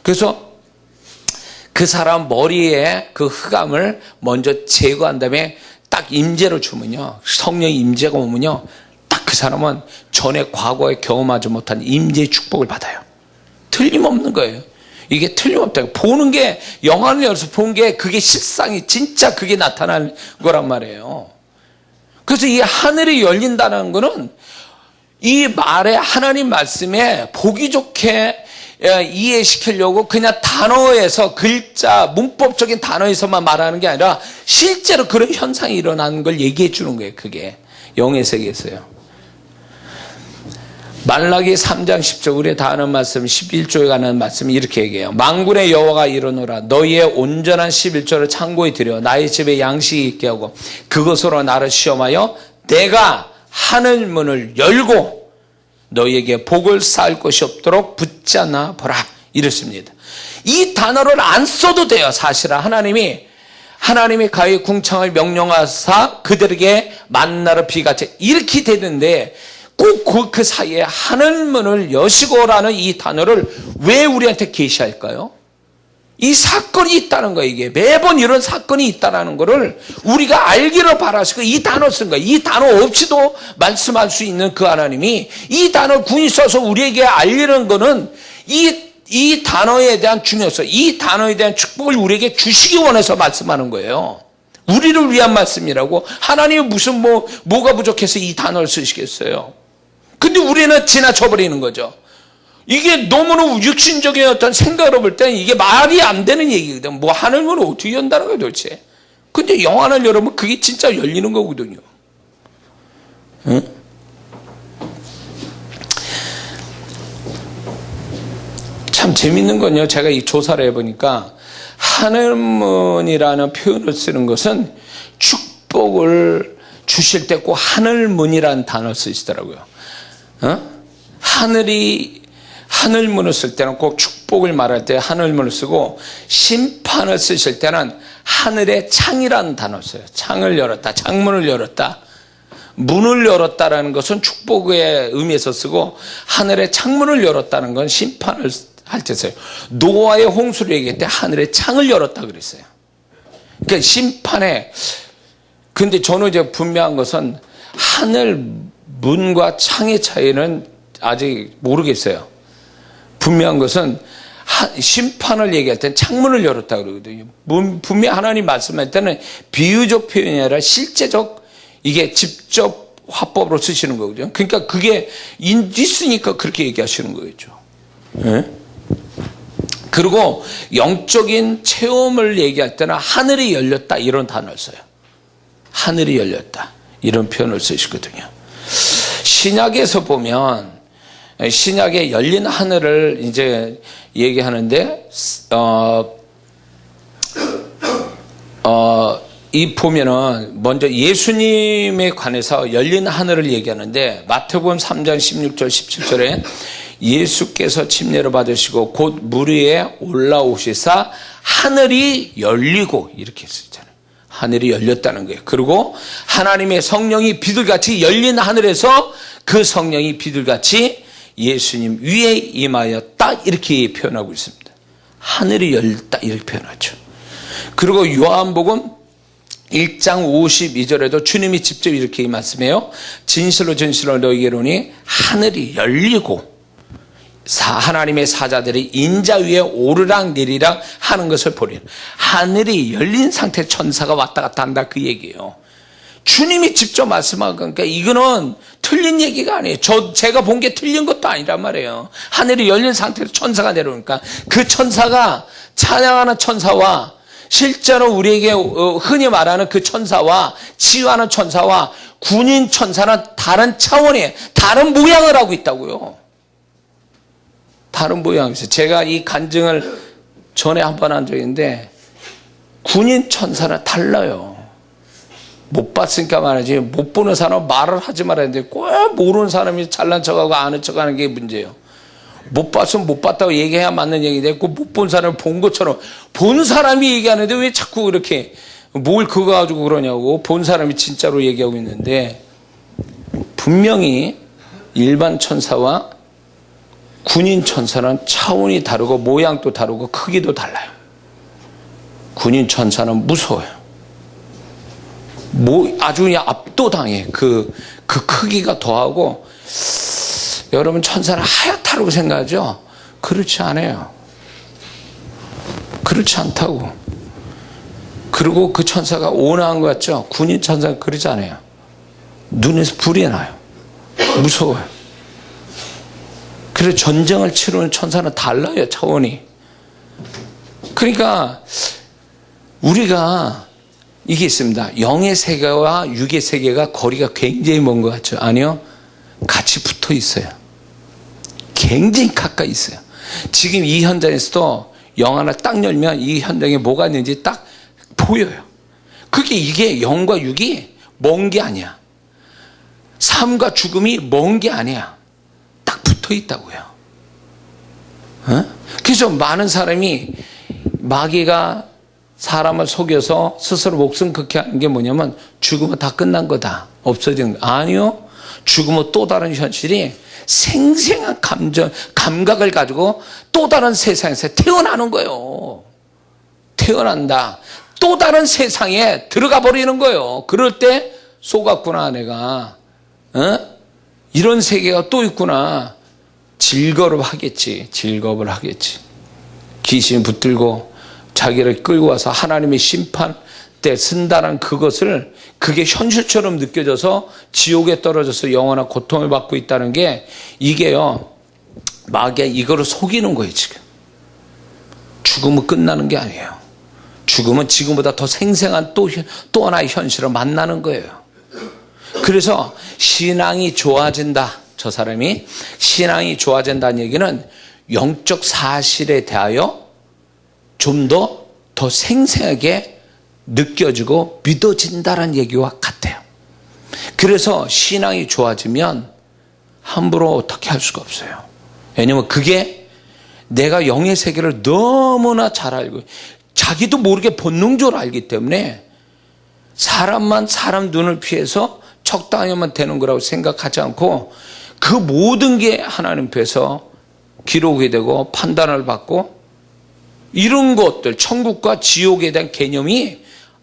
그래서 그 사람 머리에 그 흑암을 먼저 제거한 다음에 딱 임재를 주면요, 성령의 임재가 오면요, 딱 그 사람은 전에 과거에 경험하지 못한 임재의 축복을 받아요. 틀림없는 거예요. 이게 틀림없다. 보는 게, 영안을 열어서 본 게 그게 실상이 진짜 그게 나타나는 거란 말이에요. 그래서 이 하늘이 열린다는 거는 이 말에, 하나님 말씀에 보기 좋게 이해시키려고 그냥 단어에서, 글자, 문법적인 단어에서만 말하는 게 아니라 실제로 그런 현상이 일어나는 걸 얘기해 주는 거예요. 그게 영의 세계에서요. 말라기 3장 10절, 우리 다 아는 말씀, 11조에 가는 말씀이 이렇게 얘기해요. 만군의 여호와가 이르노라, 너희의 온전한 11조를 창고에 들여 나의 집에 양식이 있게 하고 그것으로 나를 시험하여 내가 하늘 문을 열고 너희에게 복을 쌓을 것이 없도록 붙잡나 보라, 이랬습니다. 이 단어를 안 써도 돼요. 사실은 하나님이 가히 궁창을 명령하사 그들에게 만나를 비같이 이렇게 되는데 꼭 그 사이에 하늘문을 여시고라는 이 단어를 왜 우리한테 계시할까요? 이 사건이 있다는 거예요. 이게 매번 이런 사건이 있다는 거를 우리가 알기를 바라시고 이 단어 쓴 거예요. 이 단어 없이도 말씀할 수 있는 그 하나님이 이 단어를 굳이 써서 우리에게 알리는 거는 이 단어에 대한 중요성, 이 단어에 대한 축복을 우리에게 주시기 원해서 말씀하는 거예요. 우리를 위한 말씀이라고. 하나님이 무슨 뭐가 부족해서 이 단어를 쓰시겠어요. 근데 우리는 지나쳐버리는 거죠. 이게 너무나 육신적인 어떤 생각으로 볼 때는 이게 말이 안 되는 얘기거든. 뭐 하늘문을 어떻게 연다는 거야 도대체. 근데 영안을 열으면 그게 진짜 열리는 거거든요. 응? 참 재밌는 건요. 제가 이 조사를 해보니까 하늘문이라는 표현을 쓰는 것은 축복을 주실 때 꼭 하늘문이라는 단어를 쓰시더라고요. 하늘문을 쓸 때는 꼭 축복을 말할 때 하늘문을 쓰고, 심판을 쓰실 때는 하늘의 창이라는 단어를 써요. 창을 열었다, 창문을 열었다. 문을 열었다라는 것은 축복의 의미에서 쓰고, 하늘의 창문을 열었다는 건 심판을 할 때 써요. 노아의 홍수를 얘기할 때 하늘의 창을 열었다 그랬어요. 그러니까 심판에, 근데 저는 이제 분명한 것은 하늘 문과 창의 차이는 아직 모르겠어요. 분명한 것은 심판을 얘기할 때는 창문을 열었다 그러거든요. 분명 하나님 말씀할 때는 비유적 표현이 아니라 실제적, 이게 직접 화법으로 쓰시는 거거든요. 그러니까 그게 있으니까 그렇게 얘기하시는 거겠죠. 네? 그리고 영적인 체험을 얘기할 때는 하늘이 열렸다 이런 단어를 써요. 하늘이 열렸다 이런 표현을 쓰시거든요. 신약에서 보면, 신약에 열린 하늘을 이제 얘기하는데, 이 보면은 먼저 예수님에 관해서 열린 하늘을 얘기하는데, 마태복음 3장 16절 17절에 예수께서 침례를 받으시고 곧 물 위에 올라오시사 하늘이 열리고 이렇게 쓰잖아요. 하늘이 열렸다는 거예요. 그리고 하나님의 성령이 비둘같이 열린 하늘에서 그 성령이 비둘같이 예수님 위에 임하였다 이렇게 표현하고 있습니다. 하늘이 열렸다 이렇게 표현하죠. 그리고 요한복음 1장 52절에도 주님이 직접 이렇게 말씀해요. 진실로 진실로 너희에게 이르노니 하늘이 열리고 하나님의 사자들이 인자 위에 오르락 내리락 하는 것을 보리라. 하늘이 열린 상태 천사가 왔다 갔다 한다 그 얘기예요. 주님이 직접 말씀한 거니까 이거는 틀린 얘기가 아니에요. 제가 본 게 틀린 것도 아니란 말이에요. 하늘이 열린 상태로 천사가 내려오니까 그 천사가 찬양하는 천사와 실제로 우리에게 흔히 말하는 그 천사와 치유하는 천사와 군인 천사는 다른 차원의 다른 모양을 하고 있다고요. 다른 모양이었어요. 제가 이 간증을 전에 한 번 한 적이 있는데 군인 천사는 달라요. 못 봤으니까 말하지, 못 보는 사람은 말을 하지 말아야 되는데 꼭 모르는 사람이 잘난 척하고 아는 척하는 게 문제예요. 못 봤으면 못 봤다고 얘기해야 맞는 얘기인데 꼭 못 본 사람을 본 것처럼, 본 사람이 얘기하는데 왜 자꾸 그렇게 뭘 그거 가지고 그러냐고. 본 사람이 진짜로 얘기하고 있는데 분명히 일반 천사와 군인 천사는 차원이 다르고 모양도 다르고 크기도 달라요. 군인 천사는 무서워요. 아주 그냥 압도당해. 그 크기가 더하고. 여러분 천사는 하얗다고 생각하죠? 그렇지 않아요. 그렇지 않다고. 그리고 그 천사가 온화한 것 같죠? 군인 천사는 그러지 않아요. 눈에서 불이 나요. 무서워요. 그래서 전쟁을 치르는 천사는 달라요, 차원이. 그러니까 우리가 이게 있습니다. 영의 세계와 육의 세계가 거리가 굉장히 먼 것 같죠? 아니요. 같이 붙어 있어요. 굉장히 가까이 있어요. 지금 이 현장에서도 영 하나 딱 열면 이 현장에 뭐가 있는지 딱 보여요. 이게 영과 육이 먼 게 아니야. 삶과 죽음이 먼 게 아니야. 딱 붙어 있다고요. 그래서 많은 사람이 마귀가 사람을 속여서 스스로 목숨 끊게 하는 게 뭐냐면 죽으면 다 끝난 거다, 없어지는 거. 아니요. 죽으면 또 다른 현실이 생생한 감각을 가지고 또 다른 세상에서 태어나는 거예요. 태어난다. 또 다른 세상에 들어가 버리는 거예요. 그럴 때 속았구나 내가. 이런 세계가 또 있구나. 즐거움을 하겠지. 즐거움을 하겠지. 귀신 붙들고 자기를 끌고 와서 하나님의 심판 때 쓴다는 그것을, 그게 현실처럼 느껴져서 지옥에 떨어져서 영원한 고통을 받고 있다는 게, 이게요 마귀가 이거를 속이는 거예요. 지금 죽음은 끝나는 게 아니에요. 죽음은 지금보다 더 생생한 또 하나의 현실을 만나는 거예요. 그래서 신앙이 좋아진다, 저 사람이 신앙이 좋아진다는 얘기는 영적 사실에 대하여 좀 더 생생하게 느껴지고 믿어진다는 얘기와 같아요. 그래서 신앙이 좋아지면 함부로 어떻게 할 수가 없어요. 왜냐하면 그게 내가 영의 세계를 너무나 잘 알고 자기도 모르게 본능적으로 알기 때문에 사람만 사람 눈을 피해서 적당히만 되는 거라고 생각하지 않고, 그 모든 게 하나님 앞에서 기록이 되고 판단을 받고, 이런 것들 천국과 지옥에 대한 개념이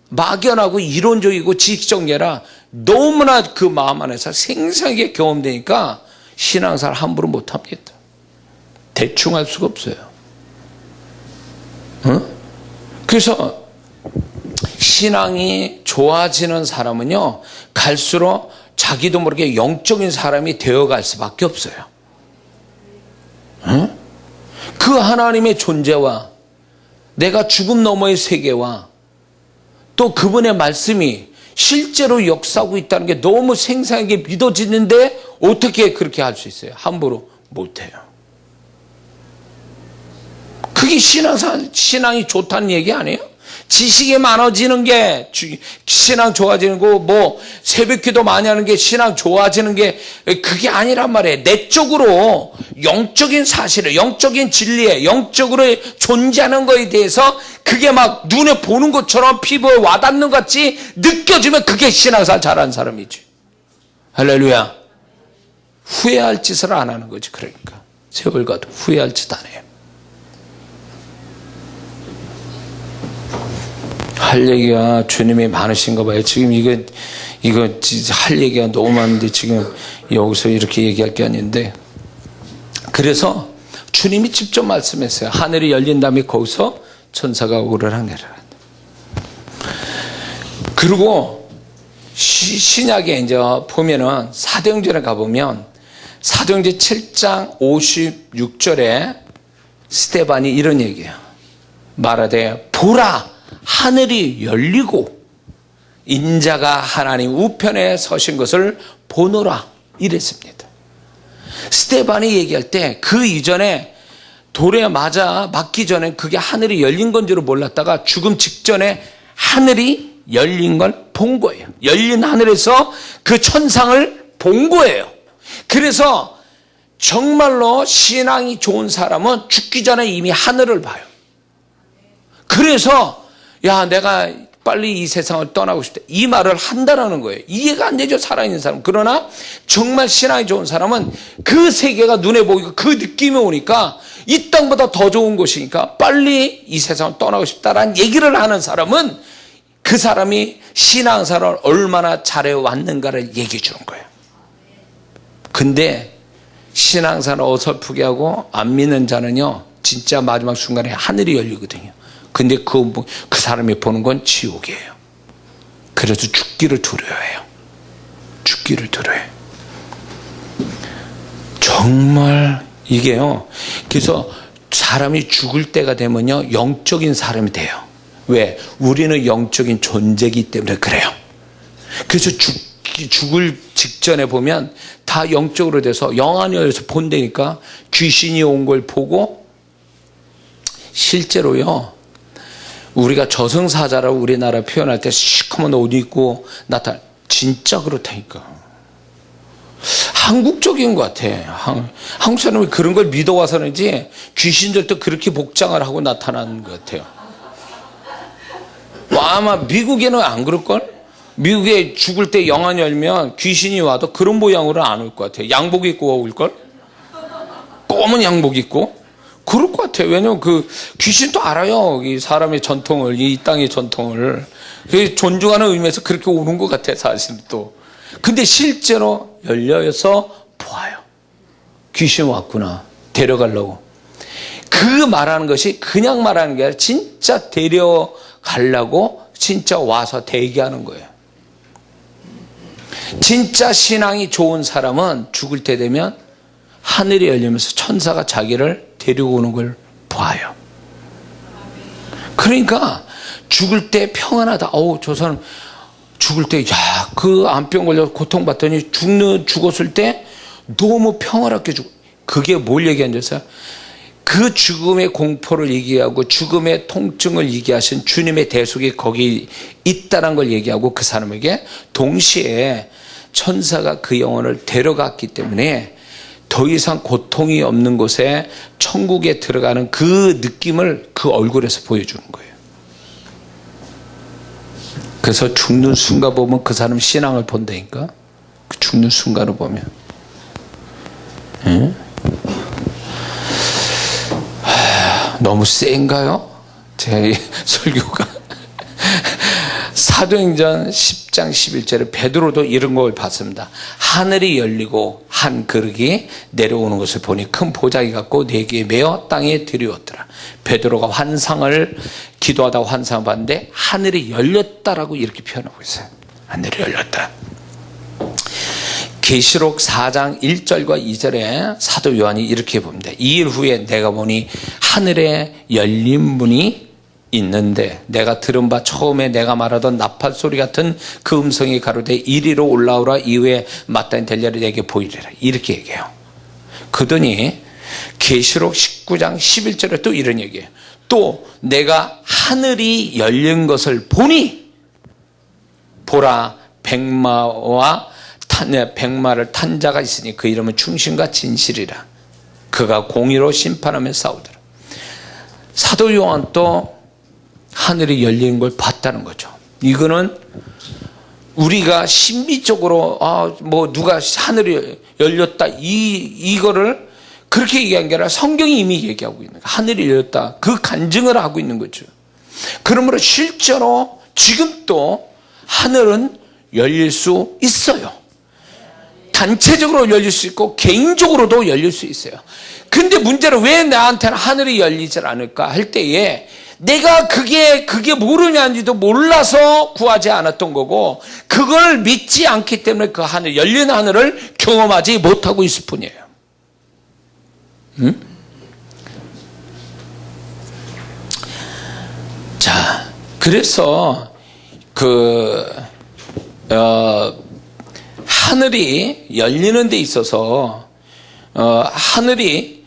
막연하고 이론적이고 지식적 게 아니라 너무나 그 마음 안에서 생생하게 경험되니까 신앙생활 함부로 못합니다. 대충 할 수가 없어요. 그래서 신앙이 좋아지는 사람은요 갈수록 자기도 모르게 영적인 사람이 되어갈 수밖에 없어요. 그 하나님의 존재와 내가 죽음 너머의 세계와 또 그분의 말씀이 실제로 역사하고 있다는 게 너무 생생하게 믿어지는데 어떻게 그렇게 할 수 있어요? 함부로 못해요. 그게 신앙이 좋다는 얘기 아니에요? 지식이 많아지는 게 신앙 좋아지는 거, 뭐 새벽기도 많이 하는 게 신앙 좋아지는 게 그게 아니란 말이에요. 내적으로 영적인 사실에, 영적인 진리에, 영적으로 존재하는 거에 대해서 그게 막 눈에 보는 것처럼 피부에 와닿는 것 같이 느껴지면 그게 신앙생활 잘하는 사람이지. 할렐루야. 후회할 짓을 안 하는 거지. 그러니까 세월 가도 후회할 짓 안 해요. 할 얘기가 주님이 많으신가 봐요. 지금 이거 할 얘기가 너무 많은데 지금 여기서 이렇게 얘기할 게 아닌데, 그래서 주님이 직접 말씀했어요. 하늘이 열린 다음에 거기서 천사가 오르락내리락. 그리고 신약에 이제 보면은 사도행전에 가보면 사도행전 7장 56절에 스데반이 이런 얘기예요. 말하되 보라 하늘이 열리고 인자가 하나님 우편에 서신 것을 보노라 이랬습니다. 스데반이 얘기할 때 그 이전에 돌에 맞기 전에 그게 하늘이 열린 건 줄 몰랐다가 죽음 직전에 하늘이 열린 걸 본 거예요. 열린 하늘에서 그 천상을 본 거예요. 그래서 정말로 신앙이 좋은 사람은 죽기 전에 이미 하늘을 봐요. 그래서 야, 내가 빨리 이 세상을 떠나고 싶다, 이 말을 한다라는 거예요. 이해가 안 되죠, 살아있는 사람. 그러나 정말 신앙이 좋은 사람은 그 세계가 눈에 보이고 그 느낌이 오니까 이 땅보다 더 좋은 곳이니까 빨리 이 세상을 떠나고 싶다라는 얘기를 하는 사람은 그 사람이 신앙생활을 얼마나 잘해왔는가를 얘기해 주는 거예요. 근데 신앙생활을 어설프게 하고 안 믿는 자는요 진짜 마지막 순간에 하늘이 열리거든요. 근데 그 사람이 보는 건 지옥이에요. 그래서 죽기를 두려워해요. 죽기를 두려워해요. 정말 이게요. 그래서 사람이 죽을 때가 되면요 영적인 사람이 돼요. 왜? 우리는 영적인 존재이기 때문에 그래요. 그래서 죽을 직전에 보면 다 영적으로 돼서 영안에서 본다니까 귀신이 온 걸 보고, 실제로요 우리가 저승사자라고 우리나라 표현할 때 시커먼 옷 입고 나타나, 진짜 그렇다니까. 한국적인 것 같아. 한국 사람이 그런 걸 믿어와서는지 귀신들도 그렇게 복장을 하고 나타나는 것 같아요. 아마 미국에는 안 그럴걸? 미국에 죽을 때 영안 열면 귀신이 와도 그런 모양으로 안 올 것 같아요. 양복 입고 올걸? 검은 양복 입고 그럴 것 같아요. 왜냐면 그 귀신도 알아요. 이 사람의 전통을, 이 땅의 전통을. 존중하는 의미에서 그렇게 오는 것 같아요, 사실은 또. 근데 실제로 열려서 보아요. 귀신 왔구나. 데려가려고. 그 말하는 것이 그냥 말하는 게 아니라 진짜 데려가려고 진짜 와서 대기하는 거예요. 진짜 신앙이 좋은 사람은 죽을 때 되면 하늘이 열리면서 천사가 자기를 데리고 오는 걸 봐요. 그러니까 죽을 때 평안하다. 저 사람 죽을 때, 야, 그 암병 걸려서 고통받더니 죽었을 때 너무 평화롭게 그게 뭘 얘기하는 줄 아세요? 그 죽음의 공포를 얘기하고 죽음의 통증을 얘기하신 주님의 대속이 거기 있다는 걸 얘기하고 그 사람에게 동시에 천사가 그 영혼을 데려갔기 때문에 더 이상 고통이 없는 곳에 천국에 들어가는 그 느낌을 그 얼굴에서 보여주는 거예요. 그래서 죽는 순간 보면 그 사람 신앙을 본다니까. 그 죽는 순간을 보면. 응? 너무 센가요? 제 설교가. 사도행전 10장 11절에 베드로도 이런 걸 봤습니다. 하늘이 열리고 한 그릇이 내려오는 것을 보니 큰 보자기 같고 네 개에 매어 땅에 들이었더라. 베드로가 환상을 기도하다가 환상을 봤는데 하늘이 열렸다라고 이렇게 표현하고 있어요. 하늘이 열렸다. 계시록 4장 1절과 2절에 사도 요한이 이렇게 봅니다. 2일 후에 내가 보니 하늘에 열린 문이 있는데 내가 들은 바 처음에 내가 말하던 나팔 소리 같은 그 음성이 가로되 이리로 올라오라 이후에 마땅히 될 일이 내게 보이리라. 이렇게 얘기해요. 그러더니 계시록 19장 11절에 또 이런 얘기해요. 또 내가 하늘이 열린 것을 보니 보라 백마를 탄 자가 있으니 그 이름은 충신과 진실이라. 그가 공의로 심판하며 싸우더라. 사도 요한도 하늘이 열리는 걸 봤다는 거죠. 이거는 우리가 신비적으로 누가 하늘이 열렸다 이거를 그렇게 얘기한 게 아니라 성경이 이미 얘기하고 있는 거예요. 하늘이 열렸다. 그 간증을 하고 있는 거죠. 그러므로 실제로 지금도 하늘은 열릴 수 있어요. 단체적으로 열릴 수 있고 개인적으로도 열릴 수 있어요. 근데 문제는 왜 나한테는 하늘이 열리질 않을까 할 때에 내가 그게 모르냐는지도 몰라서 구하지 않았던 거고 그걸 믿지 않기 때문에 그 하늘, 열린 하늘을 경험하지 못하고 있을 뿐이에요. 응? 자, 그래서 하늘이 열리는 데 있어서 하늘이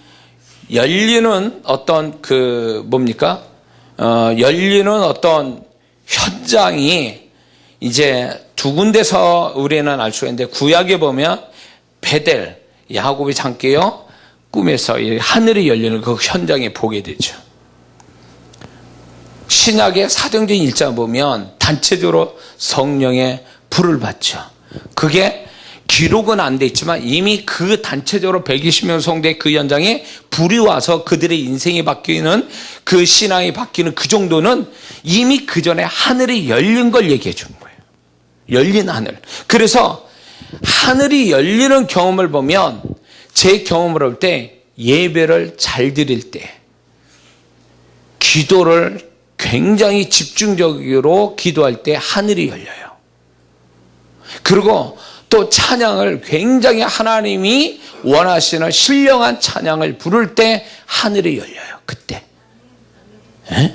열리는 어떤 열리는 어떤 현장이 이제 두 군데서 우리는 알 수가 있는데 구약에 보면 베델, 야곱이 잠깨어 꿈에서 하늘이 열리는 그 현장에 보게 되죠. 신약의 사도행전 1장 보면 단체적으로 성령의 불을 받죠. 그게 기록은 안 돼 있지만 이미 그 단체적으로 120명 성대 그 현장에 불이 와서 그들의 인생이 바뀌는 그 신앙이 바뀌는 그 정도는 이미 그 전에 하늘이 열린 걸 얘기해 주는 거예요. 열린 하늘. 그래서 하늘이 열리는 경험을 보면 제 경험을 할 때 예배를 잘 드릴 때 기도를 굉장히 집중적으로 기도할 때 하늘이 열려요. 그리고 또 찬양을 굉장히 하나님이 원하시는 신령한 찬양을 부를 때 하늘이 열려요. 그때. 에?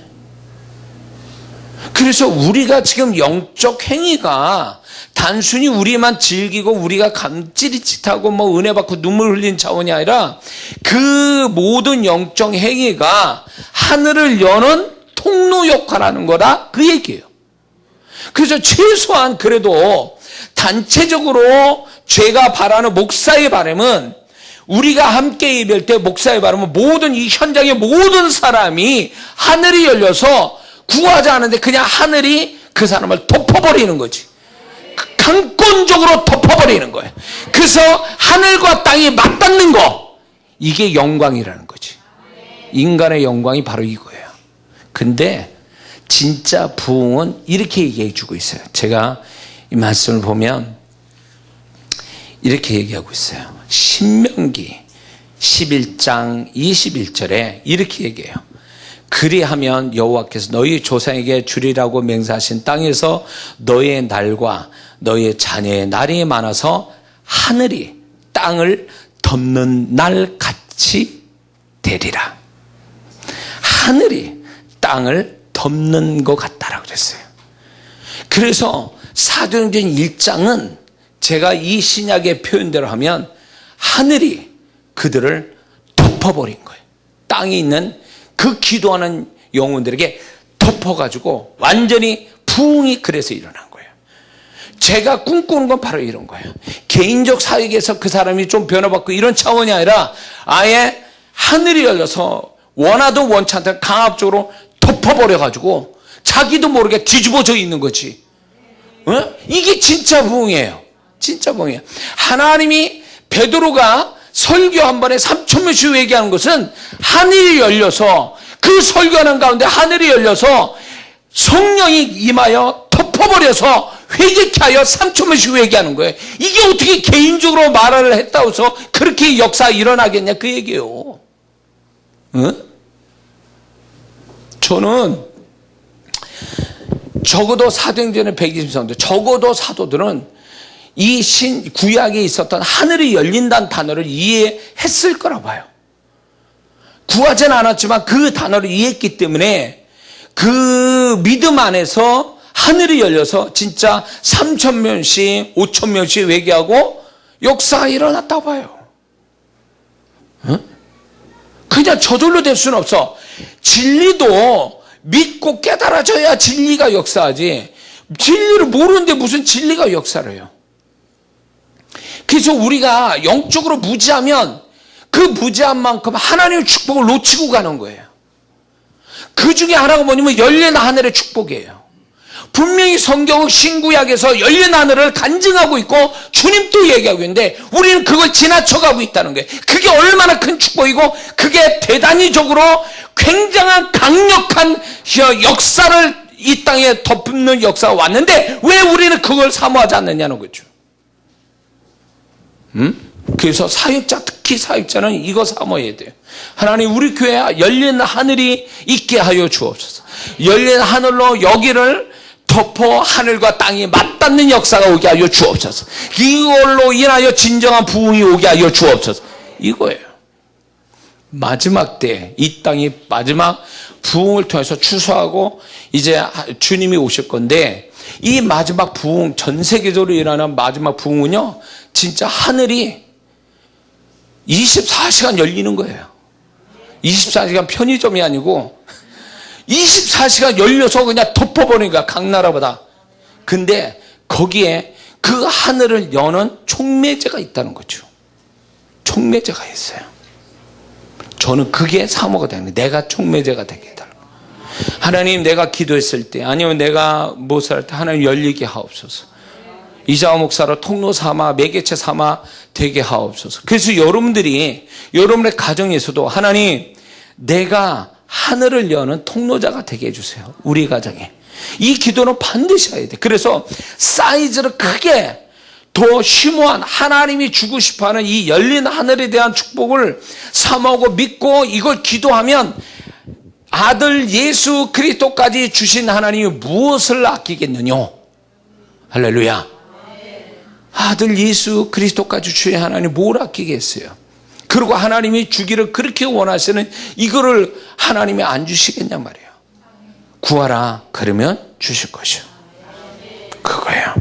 그래서 우리가 지금 영적 행위가 단순히 우리만 즐기고 우리가 찌릿찌릿하고 은혜 받고 눈물 흘린 차원이 아니라 그 모든 영적 행위가 하늘을 여는 통로 역할을 하는 거다 그 얘기예요. 그래서 최소한 그래도 단체적으로 제가 바라는 목사의 바람은 우리가 함께 예배할 때 목사의 바람은 모든 이 현장의 모든 사람이 하늘이 열려서 구하지 않는데 그냥 하늘이 그 사람을 덮어버리는 거지. 강권적으로 덮어버리는 거예요. 그래서 하늘과 땅이 맞닿는 거 이게 영광이라는 거지. 인간의 영광이 바로 이거예요. 근데 진짜 부흥은 이렇게 얘기해 주고 있어요. 제가 이 말씀을 보면 이렇게 얘기하고 있어요. 신명기 11장 21절에 이렇게 얘기해요. 그리하면 여호와께서 너희 조상에게 주리라고 맹세하신 땅에서 너희의 날과 너희의 자녀의 날이 많아서 하늘이 땅을 덮는 날 같이 되리라. 하늘이 땅을 덮는 것 같다라고 그랬어요. 그래서 사도행전 1장은 제가 이 신약의 표현대로 하면 하늘이 그들을 덮어버린 거예요. 땅에 있는 그 기도하는 영혼들에게 덮어가지고 완전히 부흥이 그래서 일어난 거예요. 제가 꿈꾸는 건 바로 이런 거예요. 개인적 사역에서 그 사람이 좀 변화받고 이런 차원이 아니라 아예 하늘이 열려서 원하도 원치 않다 강압적으로 덮어버려가지고 자기도 모르게 뒤집어져 있는 거지. 어? 이게 진짜 부흥이에요. 진짜 부흥이에요. 하나님이 베드로가 설교 한 번에 3,000명씩 얘기하는 것은 하늘이 열려서 그 설교하는 가운데 하늘이 열려서 성령이 임하여 덮어버려서 회개케 하여 3,000명씩 얘기하는 거예요. 이게 어떻게 개인적으로 말을 했다고 해서 그렇게 역사가 일어나겠냐 그 얘기예요. 응? 저는 적어도 사도행전의 120성도 적어도 사도들은 이 구약에 있었던 하늘이 열린다는 단어를 이해했을 거라 봐요. 구하지는 않았지만 그 단어를 이해했기 때문에 그 믿음 안에서 하늘이 열려서 진짜 3,000명씩 5,000명씩 회개하고 역사가 일어났다고 봐요. 응? 그냥 저절로 될 수는 없어. 진리도 믿고 깨달아져야 진리가 역사하지. 진리를 모르는데 무슨 진리가 역사를 해요. 그래서 우리가 영적으로 무지하면 그 무지한 만큼 하나님의 축복을 놓치고 가는 거예요. 그 중에 하나가 뭐냐면 열린 하늘의 축복이에요. 분명히 성경 신구약에서 열린 하늘을 간증하고 있고 주님도 얘기하고 있는데 우리는 그걸 지나쳐가고 있다는 거예요. 그게 얼마나 큰 축복이고 그게 대단히적으로 굉장한 강력한 역사를 이 땅에 덮는 역사가 왔는데 왜 우리는 그걸 사모하지 않느냐는 거죠. 그래서 사역자, 특히 사역자는 이거 사모해야 돼요. 하나님 우리 교회에 열린 하늘이 있게 하여 주옵소서. 열린 하늘로 여기를 덮어 하늘과 땅이 맞닿는 역사가 오게 하여 주옵소서. 이걸로 인하여 진정한 부흥이 오게 하여 주옵소서. 이거예요. 마지막 때 이 땅이 마지막 부흥을 통해서 추수하고 이제 주님이 오실 건데 이 마지막 부흥, 전 세계적으로 일어나는 마지막 부흥은요 진짜 하늘이 24시간 열리는 거예요. 24시간 편의점이 아니고 24시간 열려서 그냥 덮어버리는 거야. 각 나라보다. 근데 거기에 그 하늘을 여는 촉매제가 있다는 거죠. 촉매제가 있어요. 저는 그게 사모가 되는 거예요. 내가 촉매제가 되게 해달라고. 하나님 내가 기도했을 때 아니면 내가 무엇을 때 하나님 열리게 하옵소서. 이자화 목사로 통로 삼아 매개체 삼아 되게 하옵소서. 그래서 여러분들이 여러분의 가정에서도 하나님 내가 하늘을 여는 통로자가 되게 해주세요. 우리 가정에. 이 기도는 반드시 해야 돼. 그래서 사이즈를 크게 더 심오한 하나님이 주고 싶어하는 이 열린 하늘에 대한 축복을 사모하고 믿고 이걸 기도하면 아들 예수 그리스도까지 주신 하나님이 무엇을 아끼겠느냐. 할렐루야. 아들 예수 그리스도까지 주신 하나님이 뭘 아끼겠어요. 그리고 하나님이 주기를 그렇게 원하시는 이거를 하나님이 안 주시겠냔 말이에요. 구하라 그러면 주실 것이요. 그거예요.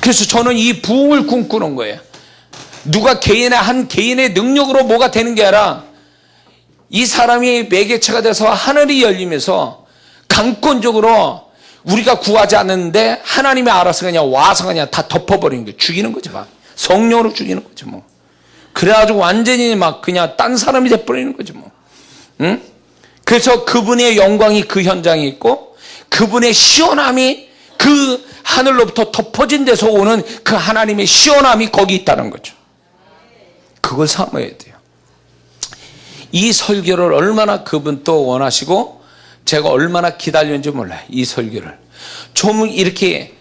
그래서 저는 이 부흥을 꿈꾸는 거예요. 누가 한 개인의 능력으로 뭐가 되는 게 아니라 이 사람이 매개체가 돼서 하늘이 열리면서 강권적으로 우리가 구하지 않는데 하나님이 알아서 그냥 와서 그냥 다 덮어버리는 거예요. 죽이는 거지 막. 성령으로 죽이는 거지 뭐. 그래가지고 완전히 막 그냥 딴 사람이 돼버리는 거지 뭐. 응? 그래서 그분의 영광이 그 현장에 있고 그분의 시원함이 그 하늘로부터 덮어진 데서 오는 그 하나님의 시원함이 거기 있다는 거죠. 그걸 사모해야 돼요. 이 설교를 얼마나 그분도 원하시고 제가 얼마나 기다렸는지 몰라요. 이 설교를. 좀 이렇게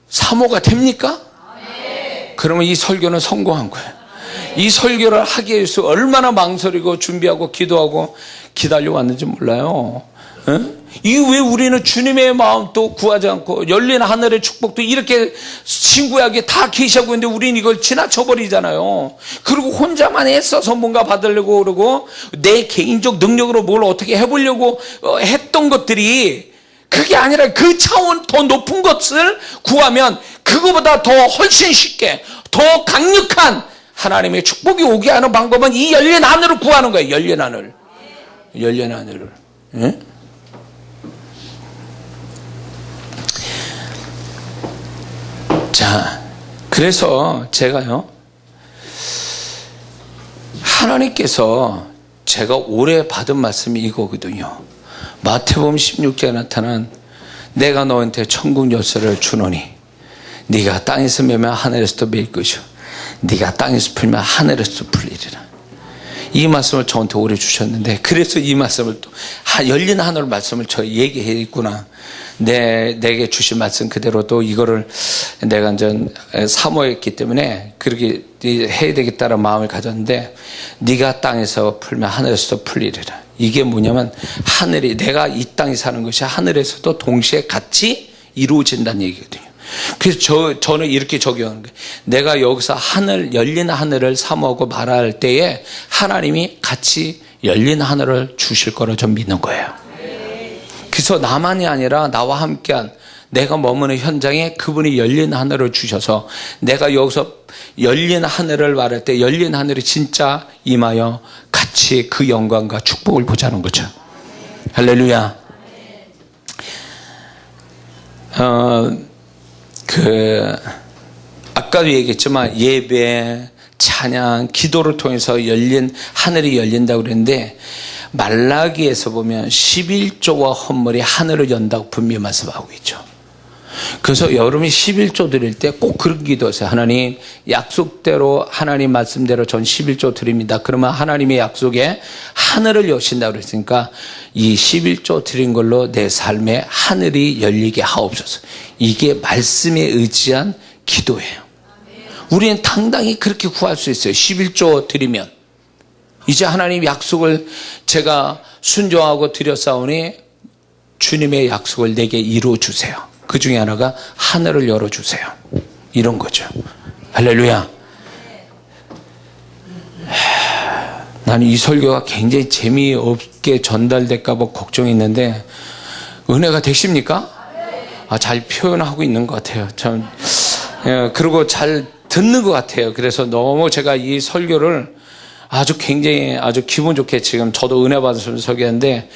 사모가 됩니까? 그러면 이 설교는 성공한 거예요. 이 설교를 하기 위해서 얼마나 망설이고 준비하고 기도하고 기다려왔는지 몰라요. 이게 왜 우리는 주님의 마음도 구하지 않고 열린 하늘의 축복도 이렇게 신구약에 다 계시하고 있는데 우리는 이걸 지나쳐버리잖아요. 그리고 혼자만 애써서 뭔가 받으려고 그러고 내 개인적 능력으로 뭘 어떻게 해보려고 했던 것들이 그게 아니라 그 차원 더 높은 것을 구하면 그거보다 더 훨씬 쉽게 더 강력한 하나님의 축복이 오게 하는 방법은 이 열린 하늘을 구하는 거예요. 열린 하늘. 열린 하늘을. 예? 자, 그래서 제가요, 하나님께서 제가 올해 받은 말씀이 이거거든요. 마태복음 16장에 나타난 내가 너한테 천국 열쇠를 주노니 네가 땅에서 매면 하늘에서도 매일 것이요 네가 땅에서 풀면 하늘에서도 풀리리라. 이 말씀을 저한테 오래 주셨는데 그래서 이 말씀을 또 열린 하늘 말씀을 저 얘기해 있구나. 내게 주신 말씀 그대로 또 이거를 내가 이제 사모했기 때문에 그렇게 해야 되겠다는 마음을 가졌는데 네가 땅에서 풀면 하늘에서도 풀리리라. 이게 뭐냐면 하늘이 내가 이 땅에 사는 것이 하늘에서도 동시에 같이 이루어진다는 얘기거든요. 그래서 저는 이렇게 적용하는 거예요. 내가 여기서 열린 하늘을 사모하고 말할 때에 하나님이 같이 열린 하늘을 주실 거라 좀 믿는 거예요. 그래서 나만이 아니라 나와 함께한 내가 머무는 현장에 그분이 열린 하늘을 주셔서 내가 여기서 열린 하늘을 말할 때 열린 하늘이 진짜 임하여 같이 그 영광과 축복을 보자는 거죠. 할렐루야. 아까도 얘기했지만 예배, 찬양, 기도를 통해서 하늘이 열린다고 그랬는데 말라기에서 보면 11조와 헌물이 하늘을 연다고 분명히 말씀하고 있죠. 그래서 여러분이 11조 드릴 때 꼭 그런 기도하세요. 하나님, 약속대로 하나님 말씀대로 전 11조 드립니다. 그러면 하나님의 약속에 하늘을 여신다고 그랬으니까 이 11조 드린 걸로 내 삶에 하늘이 열리게 하옵소서. 이게 말씀에 의지한 기도예요. 우리는 당당히 그렇게 구할 수 있어요. 11조 드리면 이제 하나님 약속을 제가 순종하고 드렸사오니 주님의 약속을 내게 이루어주세요. 그 중에 하나가 하늘을 열어주세요. 이런 거죠. 할렐루야. 나는 이 설교가 굉장히 재미없게 전달될까 봐 걱정했는데 은혜가 되십니까? 잘 표현하고 있는 것 같아요. 참, 그리고 잘 듣는 것 같아요. 그래서 너무 제가 이 설교를 굉장히 기분 좋게 지금 저도 은혜 받으면서 설교하는데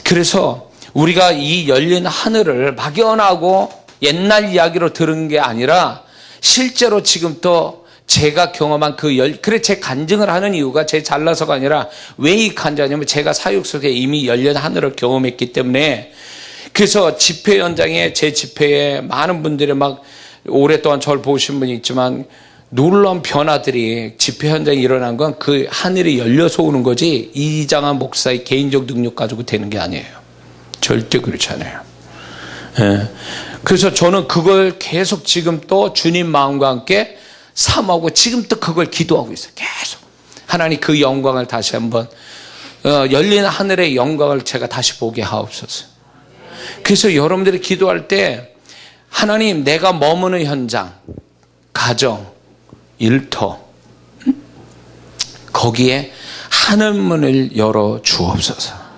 그래서 우리가 이 열린 하늘을 막연하고 옛날 이야기로 들은 게 아니라 실제로 지금 또 제가 경험한 그래 제 간증을 하는 이유가 제 잘나서가 아니라 왜 이 간증하냐면 제가 사역 속에 이미 열린 하늘을 경험했기 때문에 그래서 집회 현장에 제 집회에 많은 분들이 막 오랫동안 저를 보신 분이 있지만 놀라운 변화들이 집회 현장에 일어난 건 그 하늘이 열려서 오는 거지 이장한 목사의 개인적 능력 가지고 되는 게 아니에요. 절대 그렇지 않아요. 그래서 저는 그걸 계속 지금 또 주님 마음과 함께 사모하고 지금 또 그걸 기도하고 있어요. 계속 하나님 그 영광을 다시 한번 열린 하늘의 영광을 제가 다시 보게 하옵소서. 그래서 여러분들이 기도할 때 하나님 내가 머무는 현장, 가정, 일터 거기에 하늘문을 열어 주옵소서.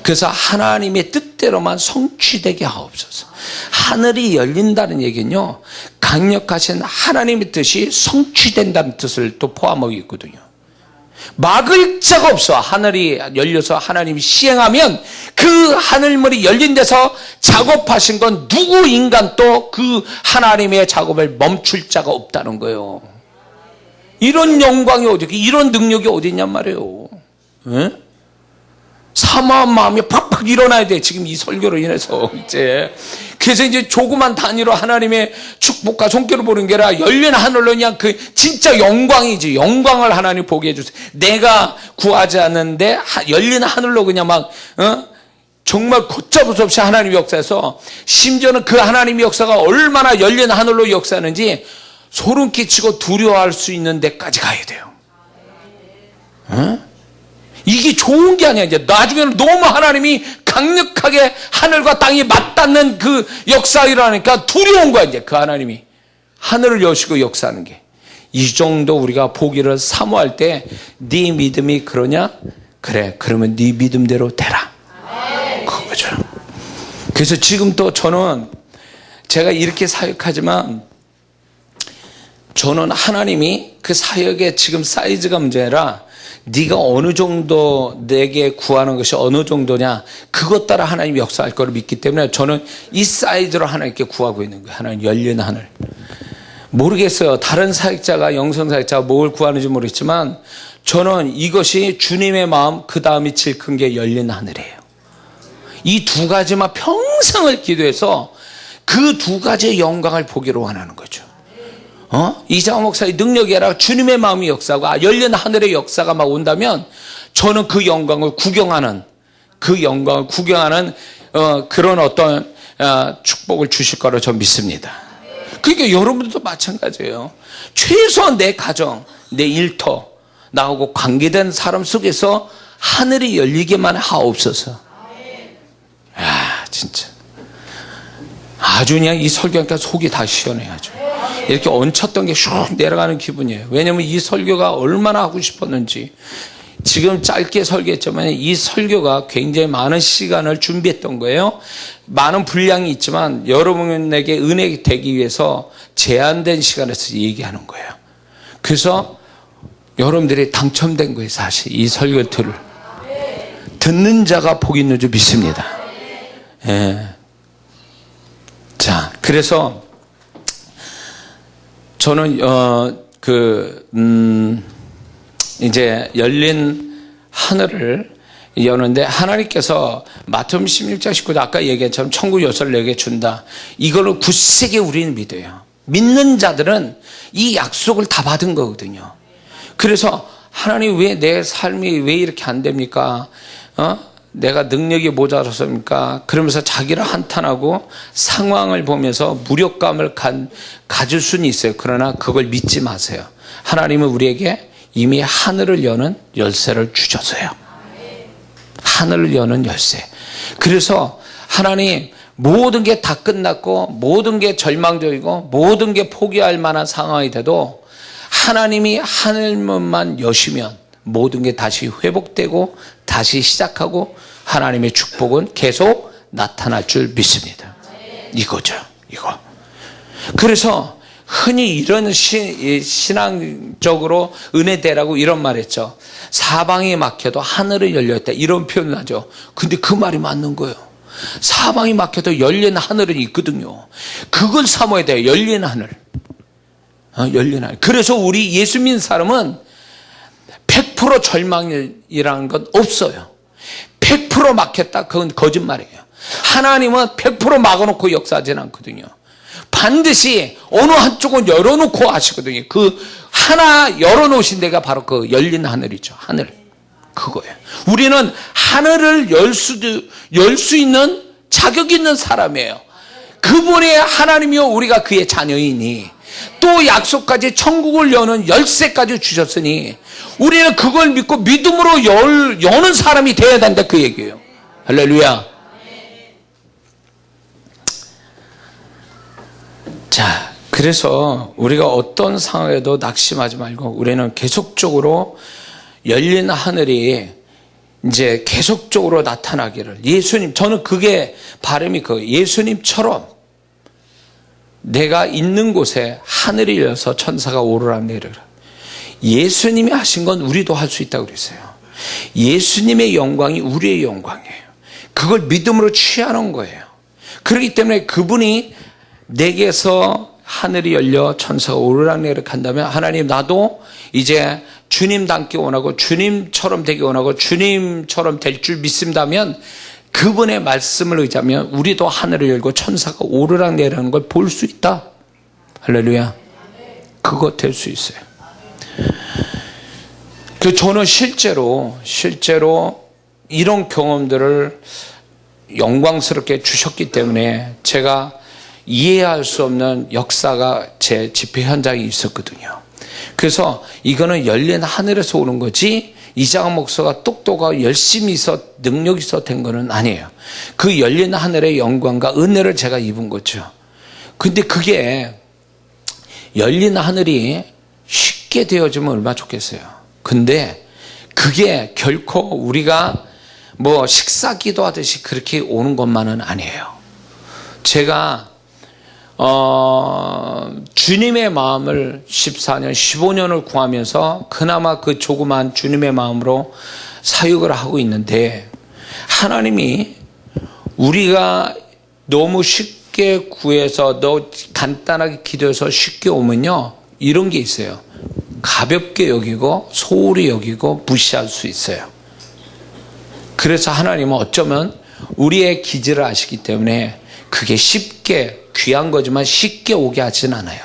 그래서 하나님의 뜻대로만 성취되게 하옵소서. 하늘이 열린다는 얘기는요 강력하신 하나님의 뜻이 성취된다는 뜻을 또 포함하고 있거든요. 막을 자가 없어. 하늘이 열려서 하나님이 시행하면 그 하늘문이 열린 데서 작업하신 건 누구 인간 또 그 하나님의 작업을 멈출 자가 없다는 거예요. 이런 영광이 어디, 이런 능력이 어디 있냔 말이에요. 사모한 마음이 팍팍 일어나야 돼. 지금 이 설교로 인해서 이제. 그래서 이제 조그만 단위로 하나님의 축복 축복과 손길을 보는 게 아니라 열린 하늘로 그냥 그 진짜 영광이지. 영광을 하나님 보게 해주세요. 내가 구하지 않는데 열린 하늘로 그냥 막 정말 걷잡을 수 없이 하나님의 역사에서, 심지어는 그 하나님의 역사가 얼마나 열린 하늘로 역사하는지 소름 끼치고 두려워할 수 있는 데까지 가야 돼요. 이게 좋은 게 아니야. 이제 나중에는 너무 하나님이 강력하게 하늘과 땅이 맞닿는 그 역사가 일어나니까 두려운 거야. 이제 그 하나님이 하늘을 여시고 역사하는 게. 이 정도 우리가 보기를 사모할 때 네 믿음이 그러냐? 그래, 그러면 네 믿음대로 되라. 그거죠. 그래서 지금 또 저는 제가 이렇게 사역하지만 저는 하나님이 그 사역의 지금 사이즈가 문제가 아니라 네가 어느 정도 내게 구하는 것이 어느 정도냐, 그것 따라 하나님이 역사할 거를 믿기 때문에 저는 이 사이즈로 하나님께 구하고 있는 거예요. 하나님 열린 하늘. 모르겠어요. 다른 사역자가, 영성 사역자가 뭘 구하는지 모르겠지만 저는 이것이 주님의 마음, 그 다음이 제일 큰 게 열린 하늘이에요. 이 두 가지만 평생을 기도해서 그 두 가지의 영광을 보기로 원하는 거죠. 이장호 목사의 능력이 아니라 주님의 마음이 역사하고 열린 하늘의 역사가 막 온다면 저는 그 영광을 구경하는, 그런 어떤 축복을 주실 거로 저 믿습니다. 그러니까 여러분들도 마찬가지예요. 최소한 내 가정, 내 일터, 나하고 관계된 사람 속에서 하늘이 열리게만 하옵소서. 진짜 아주 그냥 이 설교하니까 속이 다 시원해야죠. 이렇게 얹혔던 게 슉 내려가는 기분이에요. 왜냐하면 이 설교가 얼마나 하고 싶었는지. 지금 짧게 설교했지만 이 설교가 굉장히 많은 시간을 준비했던 거예요. 많은 분량이 있지만 여러분에게 은혜가 되기 위해서 제한된 시간에서 얘기하는 거예요. 그래서 여러분들이 당첨된 거예요. 사실 이 설교를 듣는 자가 복이 있는 줄 믿습니다. 예. 자, 그래서 저는 이제 열린 하늘을 여는데 하나님께서 마태복음 16장 19절 아까 얘기했처럼 천국 요소를 내게 준다. 이거를 굳세게 우리는 믿어요. 믿는 자들은 이 약속을 다 받은 거거든요. 그래서 하나님 왜 내 삶이 왜 이렇게 안 됩니까? 내가 능력이 모자라서입니까? 그러면서 자기를 한탄하고 상황을 보면서 무력감을 가질 수는 있어요. 그러나 그걸 믿지 마세요. 하나님은 우리에게 이미 하늘을 여는 열쇠를 주셨어요. 하늘을 여는 열쇠. 그래서 하나님 모든 게 다 끝났고 모든 게 절망적이고 모든 게 포기할 만한 상황이 돼도 하나님이 하늘문만 여시면 모든 게 다시 회복되고 다시 시작하고 하나님의 축복은 계속 나타날 줄 믿습니다. 이거죠. 이거. 그래서 흔히 이런 신앙적으로 은혜되라고 이런 말 했죠. 사방이 막혀도 하늘이 열려있다. 이런 표현을 하죠. 근데 그 말이 맞는 거예요. 사방이 막혀도 열린 하늘은 있거든요. 그걸 사모해야 돼요. 열린 하늘. 열린 하늘. 그래서 우리 예수 믿는 사람은 100% 절망이라는 건 없어요. 100% 막혔다. 그건 거짓말이에요. 하나님은 100% 막아놓고 역사하지는 않거든요. 반드시 어느 한쪽은 열어놓고 하시거든요. 그 하나 열어놓으신 데가 바로 그 열린 하늘이죠. 하늘. 그거예요. 우리는 하늘을 열 수 있는 자격 있는 사람이에요. 그분의 하나님이요 우리가 그의 자녀이니 또 약속까지 천국을 여는 열쇠까지 주셨으니 우리는 그걸 믿고 믿음으로 여는 사람이 되어야 된다 그 얘기예요. 할렐루야. 자, 그래서 우리가 어떤 상황에도 낙심하지 말고 우리는 계속적으로 열린 하늘이 이제 계속적으로 나타나기를, 예수님, 저는 그게 바람이 예수님처럼 내가 있는 곳에 하늘이 열려서 천사가 오르락내리락. 예수님이 하신 건 우리도 할 수 있다고 그랬어요. 예수님의 영광이 우리의 영광이에요. 그걸 믿음으로 취하는 거예요. 그렇기 때문에 그분이 내게서 하늘이 열려 천사가 오르락내리락 한다면 하나님 나도 이제 주님 닮기 원하고 주님처럼 되기 원하고 주님처럼 될 줄 믿습니다면 그분의 말씀을 의지하면 우리도 하늘을 열고 천사가 오르락내리락하는 걸 볼 수 있다. 할렐루야. 그거 될 수 있어요. 저는 실제로 이런 경험들을 영광스럽게 주셨기 때문에 제가 이해할 수 없는 역사가 제 집회 현장에 있었거든요. 그래서 이거는 열린 하늘에서 오는 거지 이장한 목사가 똑똑하고 열심히 능력이 있어 된 거는 아니에요. 그 열린 하늘의 영광과 은혜를 제가 입은 거죠. 근데 그게 열린 하늘이 쉽게 되어지면 얼마나 좋겠어요. 근데 그게 결코 우리가 뭐 식사 기도하듯이 그렇게 오는 것만은 아니에요. 제가 주님의 마음을 14년, 15년을 구하면서 그나마 그 조그만 주님의 마음으로 사역을 하고 있는데 하나님이 우리가 너무 쉽게 구해서 간단하게 기도해서 쉽게 오면요. 이런 게 있어요. 가볍게 여기고 소홀히 여기고 무시할 수 있어요. 그래서 하나님은 어쩌면 우리의 기질을 아시기 때문에 그게 쉽게 귀한 거지만 쉽게 오게 하진 않아요.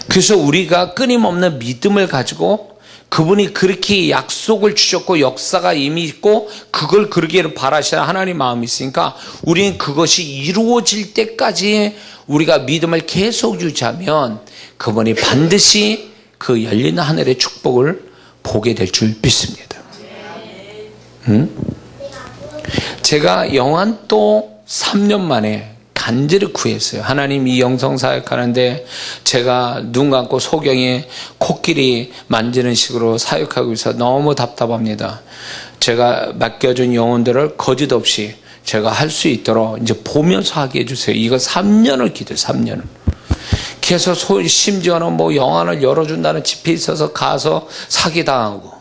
그래서 우리가 끊임없는 믿음을 가지고 그분이 그렇게 약속을 주셨고 역사가 이미 있고 그걸 그러기를 바라시는 하나님 마음이 있으니까 우리는 그것이 이루어질 때까지 우리가 믿음을 계속 유지하면 그분이 반드시 그 열린 하늘의 축복을 보게 될 줄 믿습니다. 제가 영안도 3년 만에 간절히 구했어요. 하나님 이 영성 사역하는데 제가 눈 감고 소경이 코끼리 만지는 식으로 사역하고 있어서 너무 답답합니다. 제가 맡겨준 영혼들을 거짓 없이 제가 할 수 있도록 이제 보면서 하게 해주세요. 이거 3년을 기도해요. 3년을. 그래서 심지어는 뭐 영안을 열어준다는 집회 있어서 가서 사기당하고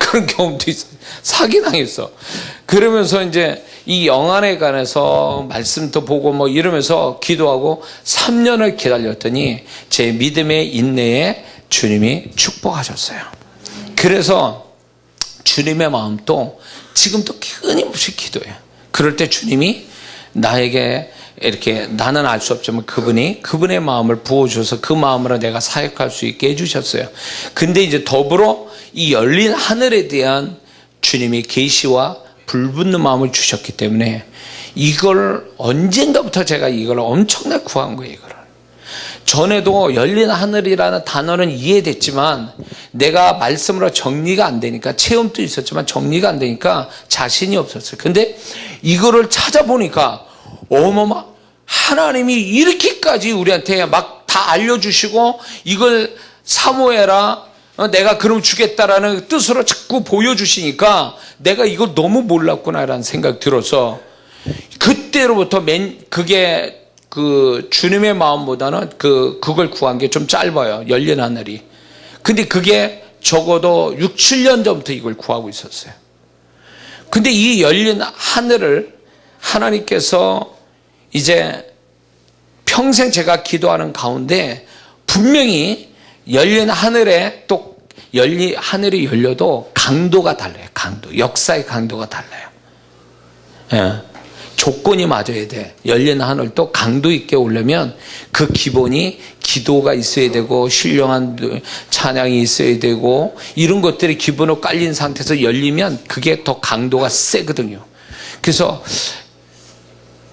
그런 경험도 있어요. 사기당했어. 그러면서 이제 이 영안에 관해서 말씀도 보고 뭐 이러면서 기도하고 3년을 기다렸더니 제 믿음의 인내에 주님이 축복하셨어요. 그래서 주님의 마음도 지금도 끊임없이 기도해요. 그럴 때 주님이 나에게 이렇게 나는 알 수 없지만 그분의 마음을 부어주셔서 그 마음으로 내가 사역할 수 있게 해주셨어요. 근데 이제 더불어 이 열린 하늘에 대한 주님의 계시와 불붙는 마음을 주셨기 때문에 이걸 언젠가부터 제가 이걸 엄청나게 구한 거예요. 이거를. 전에도 열린 하늘이라는 단어는 이해됐지만 내가 말씀으로 정리가 안 되니까 체험도 있었지만 정리가 안 되니까 자신이 없었어요. 근데 이거를 찾아보니까 어머마 하나님이 이렇게까지 우리한테 막 다 알려주시고 이걸 사모해라 내가 그럼 주겠다라는 뜻으로 자꾸 보여주시니까 내가 이거 너무 몰랐구나라는 생각이 들어서 그때로부터 그게 그 주님의 마음보다는 그걸 구한 게 좀 짧아요. 열린 하늘이. 근데 그게 적어도 6, 7년 전부터 이걸 구하고 있었어요. 근데 이 열린 하늘을 하나님께서 이제 평생 제가 기도하는 가운데 분명히 열린 하늘에 또 하늘이 열려도 강도가 달라요. 역사의 강도가 달라요. 예. 조건이 맞아야 돼. 열린 하늘도 강도 있게 오려면 그 기본이 기도가 있어야 되고 신령한 찬양이 있어야 되고 이런 것들이 기본으로 깔린 상태에서 열리면 그게 더 강도가 세거든요. 그래서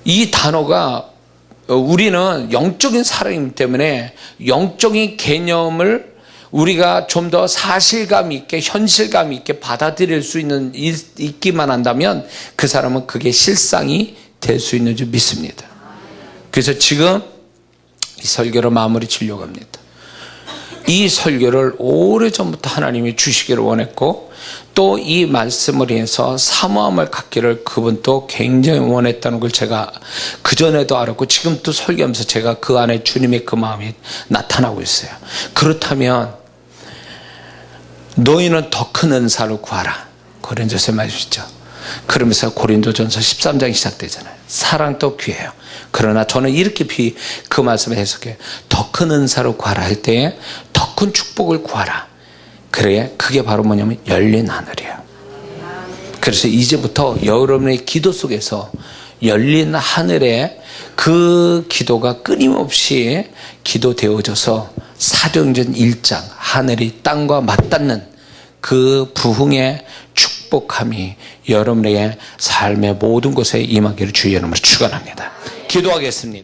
이 단어가 우리는 영적인 사람이기 때문에 영적인 개념을 우리가 좀 더 사실감 있게 현실감 있게 받아들일 수 있기만 한다면 그 사람은 그게 실상이 될 수 있는 줄 믿습니다. 그래서 지금 이 설교를 마무리 지려고 합니다. 이 설교를 오래전부터 하나님이 주시기를 원했고 또 이 말씀을 해서 사모함을 갖기를 그분도 굉장히 원했다는 걸 제가 그전에도 알았고 지금 또 설교하면서 제가 그 안에 주님의 그 마음이 나타나고 있어요. 그렇다면 너희는 더 큰 은사를 구하라. 고린도서에 말씀이죠. 그러면서 고린도전서 13장이 시작되잖아요. 사랑도 귀해요. 그러나 저는 이렇게 그 말씀을 해석해요. 더 큰 은사를 구하라 할 때에 더 큰 축복을 구하라. 그래, 그게 바로 뭐냐면 열린 하늘이에요. 그래서 이제부터 여러분의 기도 속에서 열린 하늘에 그 기도가 끊임없이 기도되어져서 사도행전 1장 하늘이 땅과 맞닿는 그 부흥의 축복함이 여러분의 삶의 모든 곳에 임하기를 주의 이름으로 축원합니다. 기도하겠습니다.